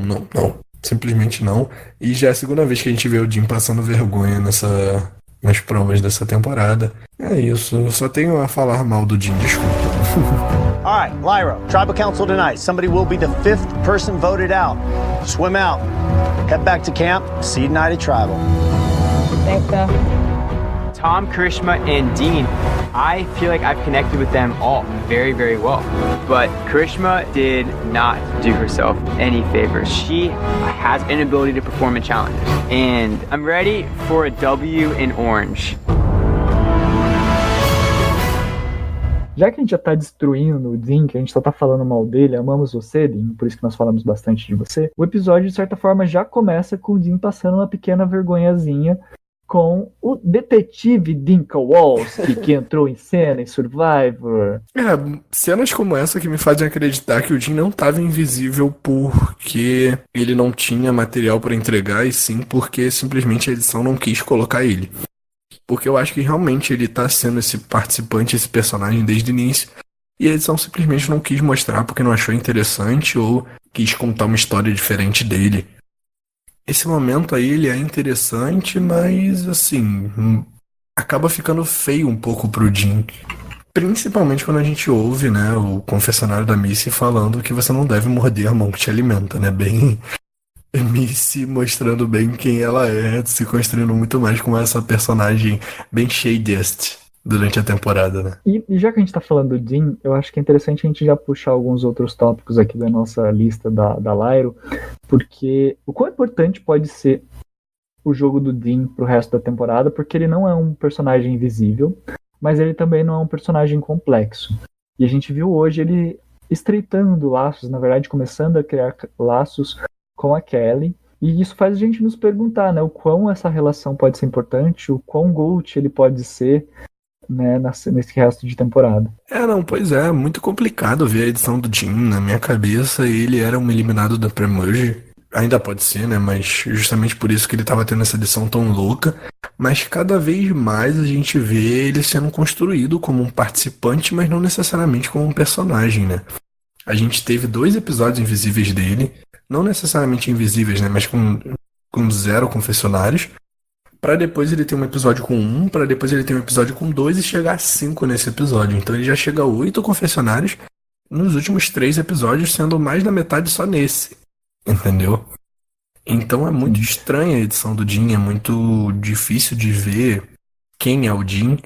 Simplesmente não. E já é a segunda vez que a gente vê o Jim passando vergonha nas provas dessa temporada. É isso, eu só tenho a falar mal do Jim, desculpa.
All right, Lyra, Tribal Council tonight. Somebody will be the 5th person voted out. Swim out. Head back to camp. See you tonight at Tribal.
Thanks,
Tom, Karishma, and Dean, I feel like I've connected with them all very, very well. But Karishma did not do herself any favors. She has an ability to perform in challenges. And I'm ready for a W in orange.
Já que a gente já tá destruindo o Dean, que a gente só tá falando mal dele, amamos você, Dean, por isso que nós falamos bastante de você, o episódio, de certa forma, já começa com o Dean passando uma pequena vergonhazinha com o detetive Dean Kowalski, que entrou em cena em Survivor.
Cenas como essa que me fazem acreditar que o Dean não estava invisível porque ele não tinha material para entregar, e sim porque simplesmente a edição não quis colocar ele. Porque eu acho que realmente ele tá sendo esse participante, esse personagem desde o início, e a edição simplesmente não quis mostrar porque não achou interessante ou quis contar uma história diferente dele. Esse momento aí, ele é interessante, mas, assim, acaba ficando feio um pouco pro Jim. Principalmente quando a gente ouve, né, o confessionário da Missy falando que você não deve morder a mão que te alimenta, né, Missy mostrando bem quem ela é, se construindo muito mais com essa personagem bem shadiest durante a temporada, né?
E já que a gente tá falando do Dean, eu acho que é interessante a gente já puxar alguns outros tópicos aqui da nossa lista da Lyro, porque o quão importante pode ser o jogo do Dean pro resto da temporada, porque ele não é um personagem invisível, mas ele também não é um personagem complexo. E a gente viu hoje ele estreitando laços, na verdade, começando a criar laços com a Kelly, e isso faz a gente nos perguntar, né, o quão essa relação pode ser importante, o quão GOAT ele pode ser, né, nesse resto de temporada.
Não, pois é, muito complicado ver a edição do Jim. Na minha cabeça, ele era um eliminado da Pre-Merge. Ainda pode ser, né, mas justamente por isso que ele tava tendo essa edição tão louca. Mas cada vez mais a gente vê ele sendo construído como um participante, mas não necessariamente como um personagem, né. A gente teve 2 episódios invisíveis dele, não necessariamente invisíveis, né, mas com 0 confessionários. Pra depois ele ter um episódio com 1, pra depois ele ter um episódio com 2 e chegar a 5 nesse episódio. Então ele já chega a 8 confessionários nos últimos 3 episódios, sendo mais da metade só nesse. Entendeu? Então é muito estranha a edição do Dean, é muito difícil de ver quem é o Dean.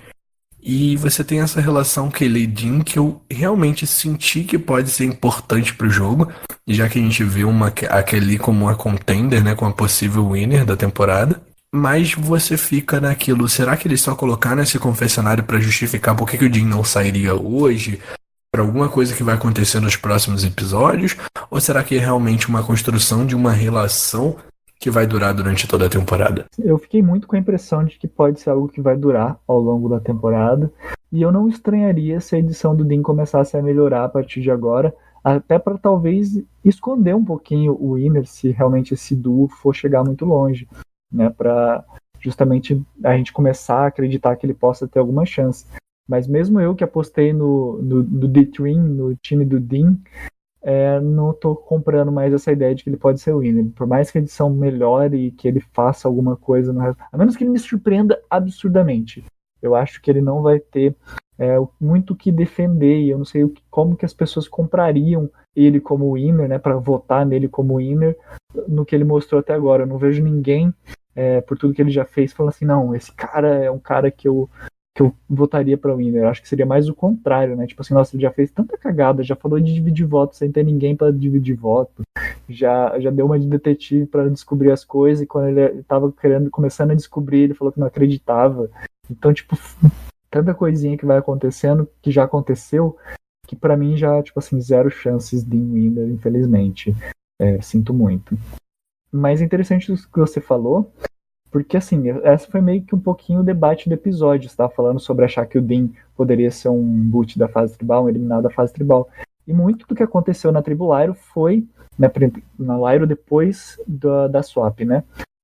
E você tem essa relação Kelly e Dean que eu realmente senti que pode ser importante pro jogo, já que a gente vê a Kelly como uma contender, né, como a possível winner da temporada. Mas você fica naquilo, será que eles só colocaram esse confessionário pra justificar por que o Dean não sairia hoje? Pra alguma coisa que vai acontecer nos próximos episódios? Ou será que é realmente uma construção de uma relação que vai durar durante toda a temporada?
Eu fiquei muito com a impressão de que pode ser algo que vai durar ao longo da temporada, e eu não estranharia se a edição do Dean começasse a melhorar a partir de agora, até para talvez esconder um pouquinho o Winner se realmente esse duo for chegar muito longe, né, para justamente a gente começar a acreditar que ele possa ter alguma chance. Mas mesmo eu que apostei no D-Train, no time do Dean, não tô comprando mais essa ideia de que ele pode ser o winner. Por mais que a edição melhore e que ele faça alguma coisa no resto, a menos que ele me surpreenda absurdamente, eu acho que ele não vai ter muito o que defender, e eu não sei como que as pessoas comprariam ele como winner, né, para votar nele como winner no que ele mostrou até agora. Eu não vejo ninguém, por tudo que ele já fez, falando assim, não, esse cara é um cara que eu votaria pra winner. Eu acho que seria mais o contrário, né? Tipo assim, nossa, ele já fez tanta cagada, já falou de dividir voto sem ter ninguém pra dividir voto, já deu uma de detetive pra descobrir as coisas, e quando ele tava começando a descobrir, ele falou que não acreditava. Então, tipo, tanta coisinha que vai acontecendo, que já aconteceu, que pra mim já, tipo assim, 0 chances de winner, infelizmente. Sinto muito. Mas é interessante o que você falou, porque, assim, essa foi meio que um pouquinho o debate do episódio. Você estava falando sobre achar que o Dean poderia ser um boot da fase tribal, um eliminado da fase tribal. E muito do que aconteceu na tribo Lyro foi, né, na Lyro depois da swap, né?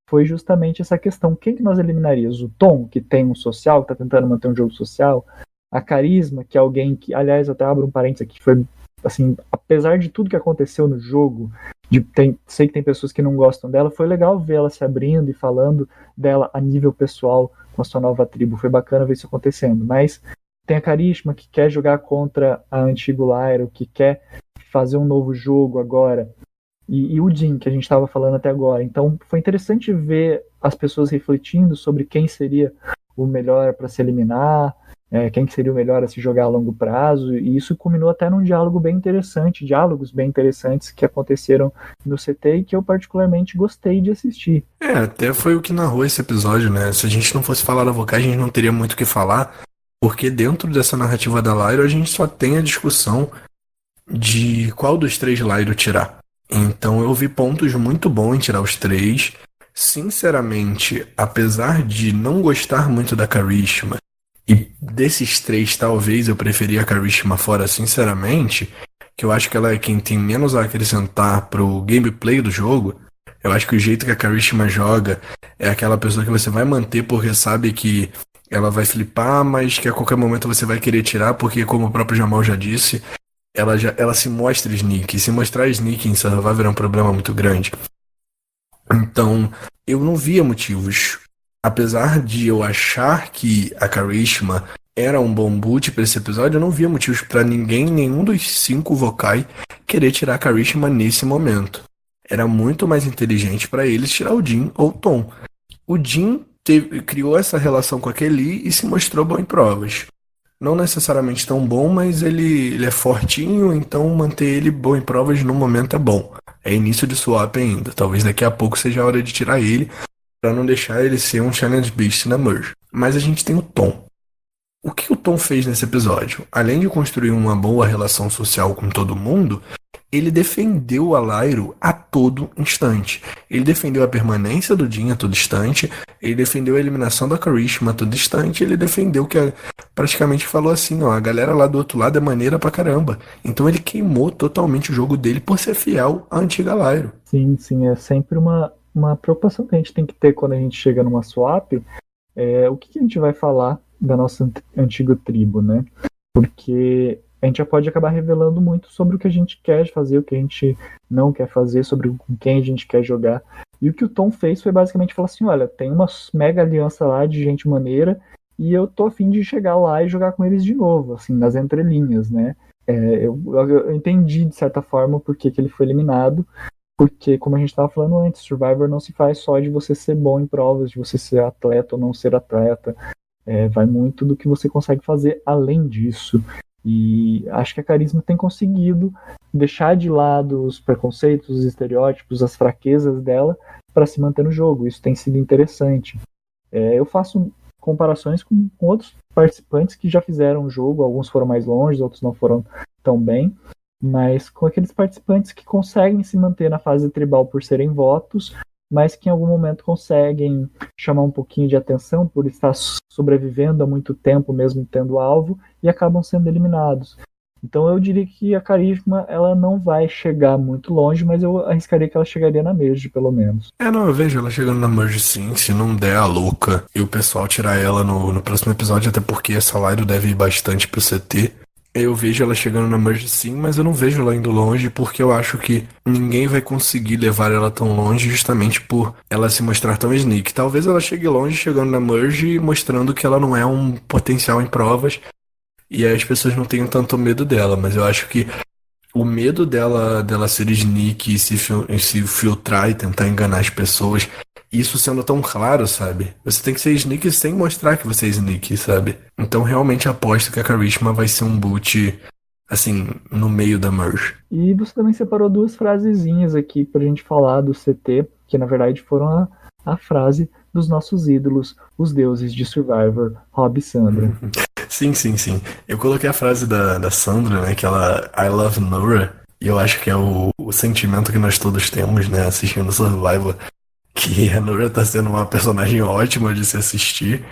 Foi justamente essa questão. Quem que nós eliminaríamos? O Tom, que tem um social, que está tentando manter um jogo social? A Carisma, que é alguém que, aliás, até abro um parênteses aqui, foi, assim, apesar de tudo que aconteceu no jogo, sei que tem pessoas que não gostam dela, foi legal ver ela se abrindo e falando dela a nível pessoal com a sua nova tribo, foi bacana ver isso acontecendo. Mas tem a Karishma, que quer jogar contra a antiga Lyro, que quer fazer um novo jogo agora, e o Dean, que a gente estava falando até agora. Então foi interessante ver as pessoas refletindo sobre quem seria o melhor para se eliminar, quem seria o melhor a se jogar a longo prazo, e isso culminou até num diálogos bem interessantes que aconteceram no CT e que eu particularmente gostei de assistir.
Até foi o que narrou esse episódio, né? Se a gente não fosse falar da Vokai, a gente não teria muito o que falar, porque dentro dessa narrativa da Lyro a gente só tem a discussão de qual dos 3 Lyro tirar. Então eu vi pontos muito bons em tirar os 3. Sinceramente, apesar de não gostar muito da Karishma, e desses 3, talvez eu preferia a Karishma fora, sinceramente, que eu acho que ela é quem tem menos a acrescentar pro gameplay do jogo. Eu acho que o jeito que a Karishma joga é aquela pessoa que você vai manter porque sabe que ela vai flipar, mas que a qualquer momento você vai querer tirar, porque, como o próprio Jamal já disse, ela se mostra sneak. E se mostrar sneak em Survivor é um problema muito grande. Então, eu não via motivos. Apesar de eu achar que a Karishma era um bom boot pra esse episódio, eu não via motivos pra nenhum dos 5 Vokai querer tirar a Karishma nesse momento. era muito mais inteligente para eles tirar o Jim ou o Tom. O Jim criou essa relação com a Kelly e se mostrou bom em provas. Não necessariamente tão bom, mas ele é fortinho, então manter ele bom em provas no momento é bom. É início de swap ainda. Talvez daqui a pouco seja a hora de tirar ele, para não deixar ele ser um Challenge Beast na Merge. Mas a gente tem o Tom. O que o Tom fez nesse episódio? Além de construir uma boa relação social com todo mundo, ele defendeu a Lyra a todo instante. Ele defendeu a permanência do Jim a todo instante. Ele defendeu a eliminação da Karishma a todo instante. Ele defendeu que praticamente falou assim, ó, a galera lá do outro lado é maneira pra caramba. Então ele queimou totalmente o jogo dele por ser fiel à antiga Lyra.
Sim, é sempre uma preocupação que a gente tem que ter quando a gente chega numa swap. O que a gente vai falar da nossa antiga tribo, né? Porque a gente já pode acabar revelando muito sobre o que a gente quer fazer, o que a gente não quer fazer, sobre com quem a gente quer jogar. E o que o Tom fez foi basicamente falar assim, olha, tem uma mega aliança lá de gente maneira e eu tô a fim de chegar lá e jogar com eles de novo, assim, nas entrelinhas, né? Eu entendi, de certa forma, por que ele foi eliminado, porque, como a gente estava falando antes, Survivor não se faz só de você ser bom em provas, de você ser atleta ou não ser atleta. Vai muito do que você consegue fazer além disso. E acho que a Carisma tem conseguido deixar de lado os preconceitos, os estereótipos, as fraquezas dela para se manter no jogo. Isso tem sido interessante. Eu faço comparações com outros participantes que já fizeram o jogo, alguns foram mais longe, outros não foram tão bem, mas com aqueles participantes que conseguem se manter na fase tribal por serem votos, mas que em algum momento conseguem chamar um pouquinho de atenção por estar sobrevivendo há muito tempo, mesmo tendo alvo, e acabam sendo eliminados. Então eu diria que a Carisma, ela não vai chegar muito longe, mas eu arriscaria que ela chegaria na Merge, pelo menos.
Não, eu vejo ela chegando na Merge sim, se não der a louca, e o pessoal tirar ela no próximo episódio, até porque essa Lyra deve ir bastante pro CT. Eu vejo ela chegando na Merge sim, mas eu não vejo ela indo longe porque eu acho que ninguém vai conseguir levar ela tão longe justamente por ela se mostrar tão sneak. Talvez ela chegue longe chegando na Merge e mostrando que ela não é um potencial em provas e aí as pessoas não tenham tanto medo dela, mas eu acho que o medo dela ser sneak e se filtrar e tentar enganar as pessoas, isso sendo tão claro, sabe? Você tem que ser sneak sem mostrar que você é sneak, sabe? Então realmente aposto que a Karishma vai ser um boot, assim, no meio da Merge.
E você também separou duas frasezinhas aqui pra gente falar do CT, que na verdade foram a frase dos nossos ídolos, os deuses de Survivor, Rob e Sandra.
Sim. Eu coloquei a frase da Sandra, né, que ela I love Nora, e eu acho que é o sentimento que nós todos temos, né, assistindo Survivor, que a Nora tá sendo uma personagem ótima de se assistir,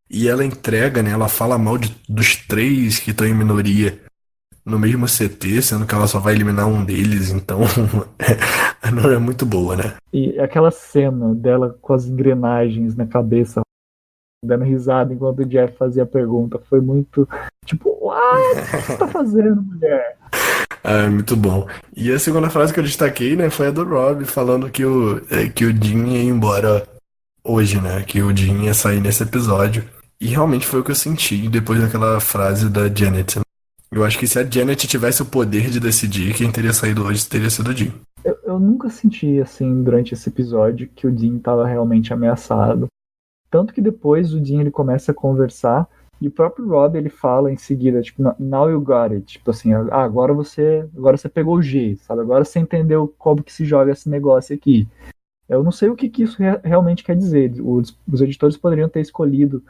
e ela entrega, né, ela fala mal dos três que estão em minoria no mesmo CT, sendo que ela só vai eliminar um deles, então a Nora é muito boa, né.
E aquela cena dela com as engrenagens na cabeça, dando risada enquanto o Jeff fazia a pergunta, foi muito tipo, what? O que você tá fazendo, mulher?
Muito bom. E a segunda frase que eu destaquei, né, foi a do Rob, falando que o Jim ia embora hoje, né, que o Jim ia sair nesse episódio. E realmente foi o que eu senti depois daquela frase da Janet. Eu acho que se a Janet tivesse o poder de decidir quem teria saído hoje, teria sido o Jim.
Eu nunca senti, assim, durante esse episódio, que o Jim estava realmente ameaçado. Tanto que depois o Jim ele começa a conversar e o próprio Rob ele fala em seguida, tipo, now you got it. Tipo assim, agora você pegou o G, sabe? Agora você entendeu como que se joga esse negócio aqui. Eu não sei o que isso realmente quer dizer. Os editores poderiam ter escolhido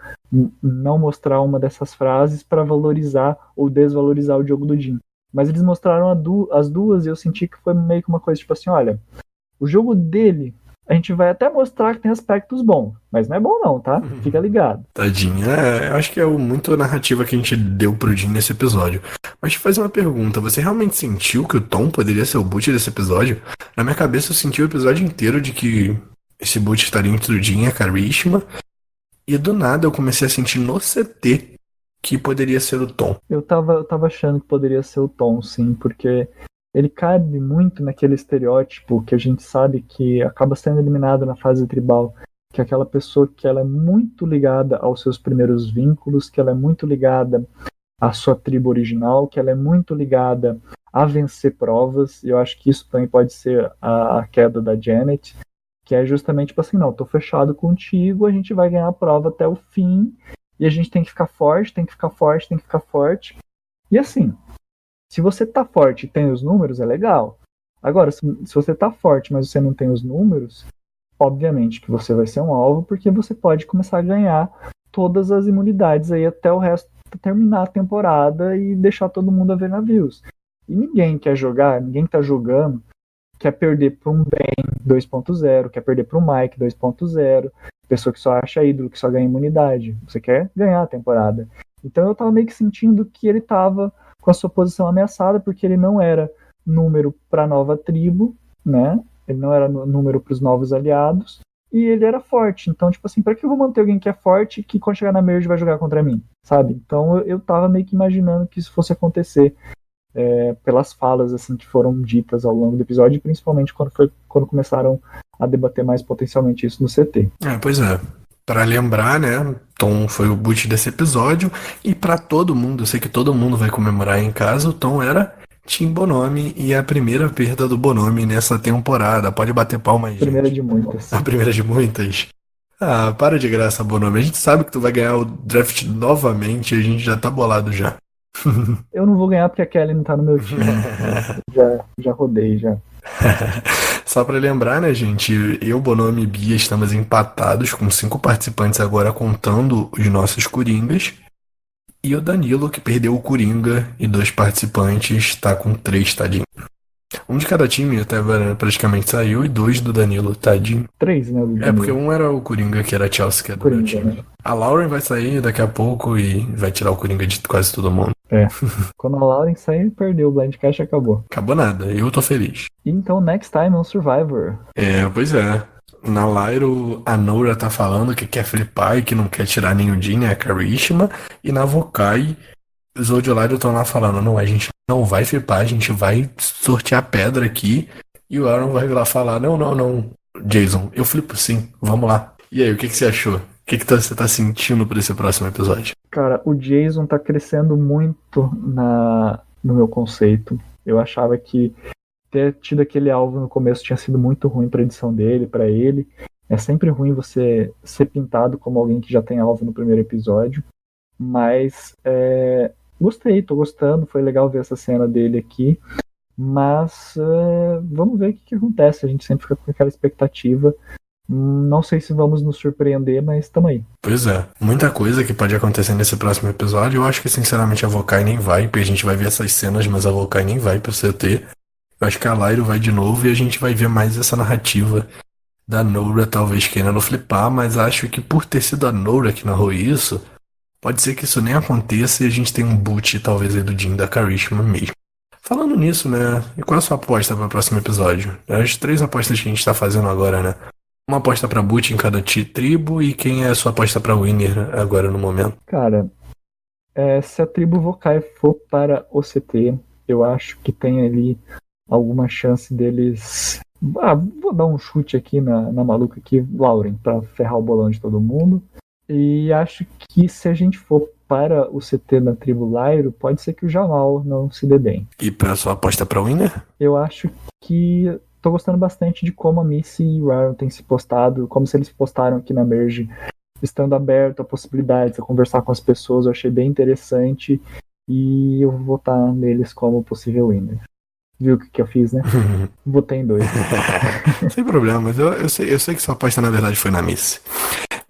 não mostrar uma dessas frases para valorizar ou desvalorizar o jogo do Jim. Mas eles mostraram as duas e eu senti que foi meio que uma coisa tipo assim, olha, o jogo dele a gente vai até mostrar que tem aspectos bons, mas não é bom não, tá? Fica ligado.
Tadinho, eu acho que é muito a narrativa que a gente deu pro Jim nesse episódio. Mas te fazer uma pergunta, você realmente sentiu que o Tom poderia ser o boot desse episódio? Na minha cabeça eu senti o episódio inteiro de que esse boot estaria entre o Jim e a Karishma, e do nada eu comecei a sentir no CT que poderia ser o Tom.
Eu tava achando que poderia ser o Tom, sim, porque ele cabe muito naquele estereótipo que a gente sabe que acaba sendo eliminado na fase tribal, que é aquela pessoa que ela é muito ligada aos seus primeiros vínculos, que ela é muito ligada à sua tribo original, que ela é muito ligada a vencer provas, e eu acho que isso também pode ser a queda da Janet, que é justamente tipo assim, não, tô fechado contigo, a gente vai ganhar a prova até o fim, e a gente tem que ficar forte, tem que ficar forte, tem que ficar forte. E assim, se você tá forte e tem os números, é legal. Agora, se você tá forte, mas você não tem os números, obviamente que você vai ser um alvo, porque você pode começar a ganhar todas as imunidades aí até o resto terminar a temporada e deixar todo mundo a ver navios. E ninguém quer jogar, ninguém que tá jogando quer perder para um Ben 2.0, quer perder para um Mike 2.0, pessoa que só acha ídolo, que só ganha imunidade. Você quer ganhar a temporada. Então eu tava meio que sentindo que ele tava com a sua posição ameaçada, porque ele não era número para a nova tribo, né? Ele não era número para os novos aliados, e ele era forte. Então, tipo assim, para que eu vou manter alguém que é forte que quando chegar na merge vai jogar contra mim, sabe? Então eu tava meio que imaginando que isso fosse acontecer pelas falas assim que foram ditas ao longo do episódio, principalmente quando começaram a debater mais potencialmente isso no CT.
Pois é. Pra lembrar, né, Tom foi o boot desse episódio, e pra todo mundo, eu sei que todo mundo vai comemorar em casa, o Tom era Team Bonomi, e a primeira perda do Bonomi nessa temporada. Pode bater palma aí,
Primeira
gente.
de muitas.
A primeira de muitas. Ah, para de graça, Bonomi. A gente sabe que tu vai ganhar o draft novamente, a gente já tá bolado já.
Eu não vou ganhar porque a Kelly não tá no meu time. já rodei, já.
Só pra lembrar, né, gente? Eu, Bonomi e Bia estamos empatados com 5 participantes agora, contando os nossos Coringas. E o Danilo, que perdeu o Coringa, e 2 participantes, tá com 3, tadinho. Um de cada time até agora praticamente saiu, e 2 do Danilo, tadinho.
3, né? Do
Porque um era o Coringa, que era a Chelsea, que é do
Coringa,
meu time.
né?
A Lauren vai sair daqui a pouco e vai tirar o Coringa de quase todo mundo.
Quando a Lauren sair, perdeu o Blind Cash e acabou.
Acabou nada, eu tô feliz.
E então, next time on Survivor.
Pois é. Na Lyro, a Noura tá falando que quer flipar e que não quer tirar nem o Jin, nem a Karishma. E na Vokai, os Odiolaro estão lá falando, não, a gente não vai flipar, a gente vai sortear pedra aqui. E o Aaron vai lá falar, não, Jason, eu flipo sim, vamos lá. E aí, o que você achou? O que você tá sentindo pra esse próximo episódio?
Cara, o Jason tá crescendo muito no meu conceito. Eu achava que ter tido aquele alvo no começo tinha sido muito ruim pra edição dele, pra ele. É sempre ruim você ser pintado como alguém que já tem alvo no primeiro episódio. Mas gostei, tô gostando. Foi legal ver essa cena dele aqui. Mas vamos ver o que acontece. A gente sempre fica com aquela expectativa. Não sei se vamos nos surpreender, mas estamos aí.
Pois é, muita coisa que pode acontecer nesse próximo episódio. Eu acho que sinceramente a Vokai nem vai, porque a gente vai ver essas cenas, mas a Vokai nem vai pro CT. Eu acho que a Lyro vai de novo e a gente vai ver mais essa narrativa da Noura, talvez querendo flipar, mas acho que por ter sido a Noura que narrou isso, pode ser que isso nem aconteça e a gente tenha um boot talvez aí do Jin da Karishma mesmo. Falando nisso, né, e qual é a sua aposta para o próximo episódio? As 3 apostas que a gente tá fazendo agora, né? Uma aposta pra boot em cada tribo, e quem é a sua aposta pra winner agora no momento?
Cara, se a tribo Vokai for para o CT, eu acho que tem ali alguma chance deles... vou dar um chute aqui na maluca aqui, Lauren, pra ferrar o bolão de todo mundo. E acho que se a gente for para o CT da tribo Lyro, pode ser que o Jamal não se dê bem.
E pra sua aposta pra winner?
Eu acho que... tô gostando bastante de como a Missy e o Aaron têm se postado, como se eles postaram aqui na Merge, estando aberto a possibilidades, a conversar com as pessoas. Eu achei bem interessante e eu vou votar neles como possível winner. Viu o que eu fiz, né? Votei em 2.
Sem problema, mas eu sei que sua aposta na verdade foi na Missy.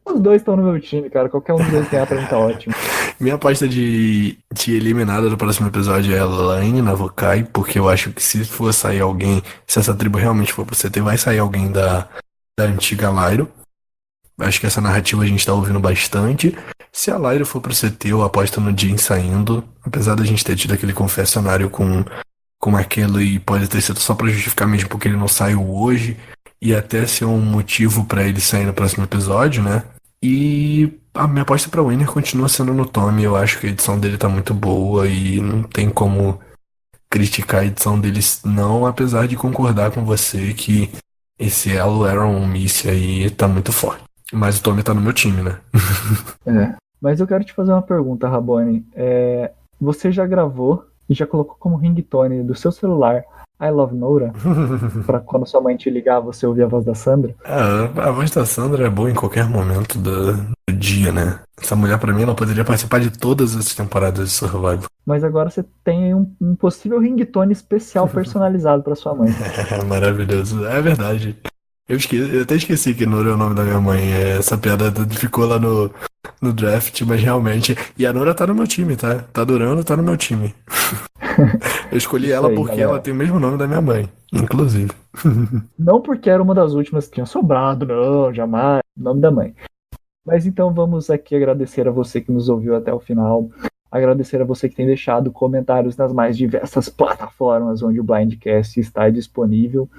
Os 2 estão no meu time, cara. Qualquer um dos 2 ganhar pra mim tá ótimo.
Minha aposta de eliminada do próximo episódio é a Laine na Vokai, porque eu acho que se for sair alguém, se essa tribo realmente for pro CT, vai sair alguém da antiga Lyro. Acho que essa narrativa a gente tá ouvindo bastante. Se a Lyro for pro CT, eu aposto no Jin saindo, apesar da gente ter tido aquele confessionário com aquele, e pode ter sido só pra justificar mesmo porque ele não saiu hoje, e até ser um motivo pra ele sair no próximo episódio, né? E a minha aposta pra winner continua sendo no Tommy. Eu acho que a edição dele tá muito boa e não tem como criticar a edição dele não, apesar de concordar com você que esse elo Aaron Missy aí tá muito forte. Mas o Tommy tá no meu time, né?
Mas eu quero te fazer uma pergunta, Rabone. Você já gravou e já colocou como ringtone do seu celular I Love Nora, pra quando sua mãe te ligar, você ouvir a voz da Sandra?
A voz da Sandra é boa em qualquer momento do dia, né? Essa mulher, pra mim, ela poderia participar de todas as temporadas de Survivor.
Mas agora você tem um possível ringtone especial personalizado pra sua mãe.
É maravilhoso, é verdade. Eu até esqueci que Nora é o nome da minha mãe. Essa piada ficou lá no draft, mas realmente. E a Nora tá no meu time, tá? Tá durando, tá no meu time. Eu escolhi ela
aí,
porque
galera.
ela tem o mesmo nome da minha mãe, inclusive.
Não porque era uma das últimas que tinha sobrado, não, jamais. Nome da mãe. Mas então vamos aqui agradecer a você que nos ouviu até o final. Agradecer a você que tem deixado comentários nas mais diversas plataformas onde o Blindcast está disponível.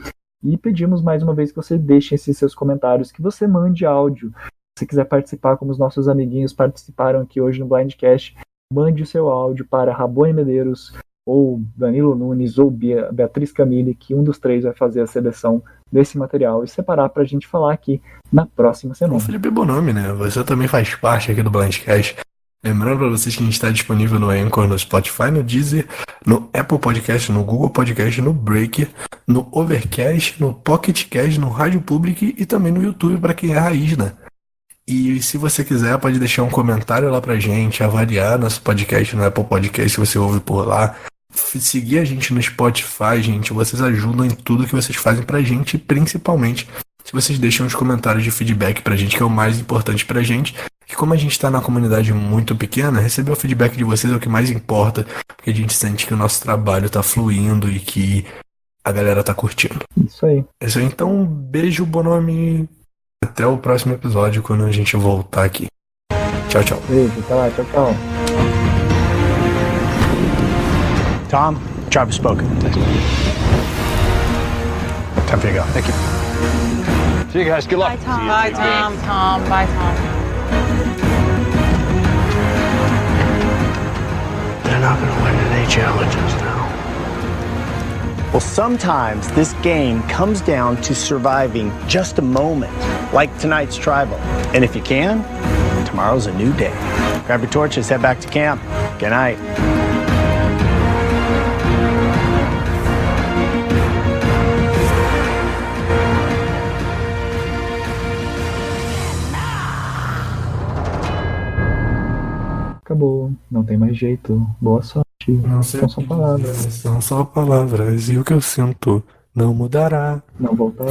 E pedimos mais uma vez que você deixe esses seus comentários, que você mande áudio. Se você quiser participar, como os nossos amiguinhos participaram aqui hoje no Blindcast, mande o seu áudio para Rabone Medeiros, ou Danilo Nunes, ou Beatriz Camille, que um dos três vai fazer a seleção desse material e separar para a gente falar aqui na próxima
O
semana.
Felipe Bonomi, né? Você também faz parte aqui do Blindcast. Lembrando para vocês que a gente está disponível no Anchor, no Spotify, no Deezer, no Apple Podcast, no Google Podcast, no Breaker, no Overcast, no Pocket Cast, no Rádio Public e também no YouTube para quem é raiz, né? E se você quiser, pode deixar um comentário lá pra gente, avaliar nosso podcast no Apple Podcast, se você ouve por lá. Seguir a gente no Spotify, gente. Vocês ajudam em tudo que vocês fazem pra gente, principalmente se vocês deixam os comentários de feedback pra gente, que é o mais importante pra gente. E como a gente tá numa comunidade muito pequena, receber o feedback de vocês é o que mais importa, porque a gente sente que o nosso trabalho tá fluindo e que a galera tá curtindo.
Isso aí.
É isso aí, então, um beijo, Bonomi. Até o próximo episódio, quando a gente voltar aqui. Tchau, tchau.
Beijo, tá lá, tchau, tchau.
Tom, tribe has spoken. Time for you to go. Thank you. See you guys. Good luck.
Bye, Tom. Bye, Tom. Tom. Bye, Tom.
They're not going to win any challenges now.
Well, sometimes this game comes down to surviving just a moment, like tonight's tribal. And if you can, tomorrow's a new day. Grab your torches, head back to camp. Good night.
Acabou, não tem mais jeito. Boa sorte.
Não sei
São só palavras.
São só palavras. E o que eu sinto não mudará.
Não voltará.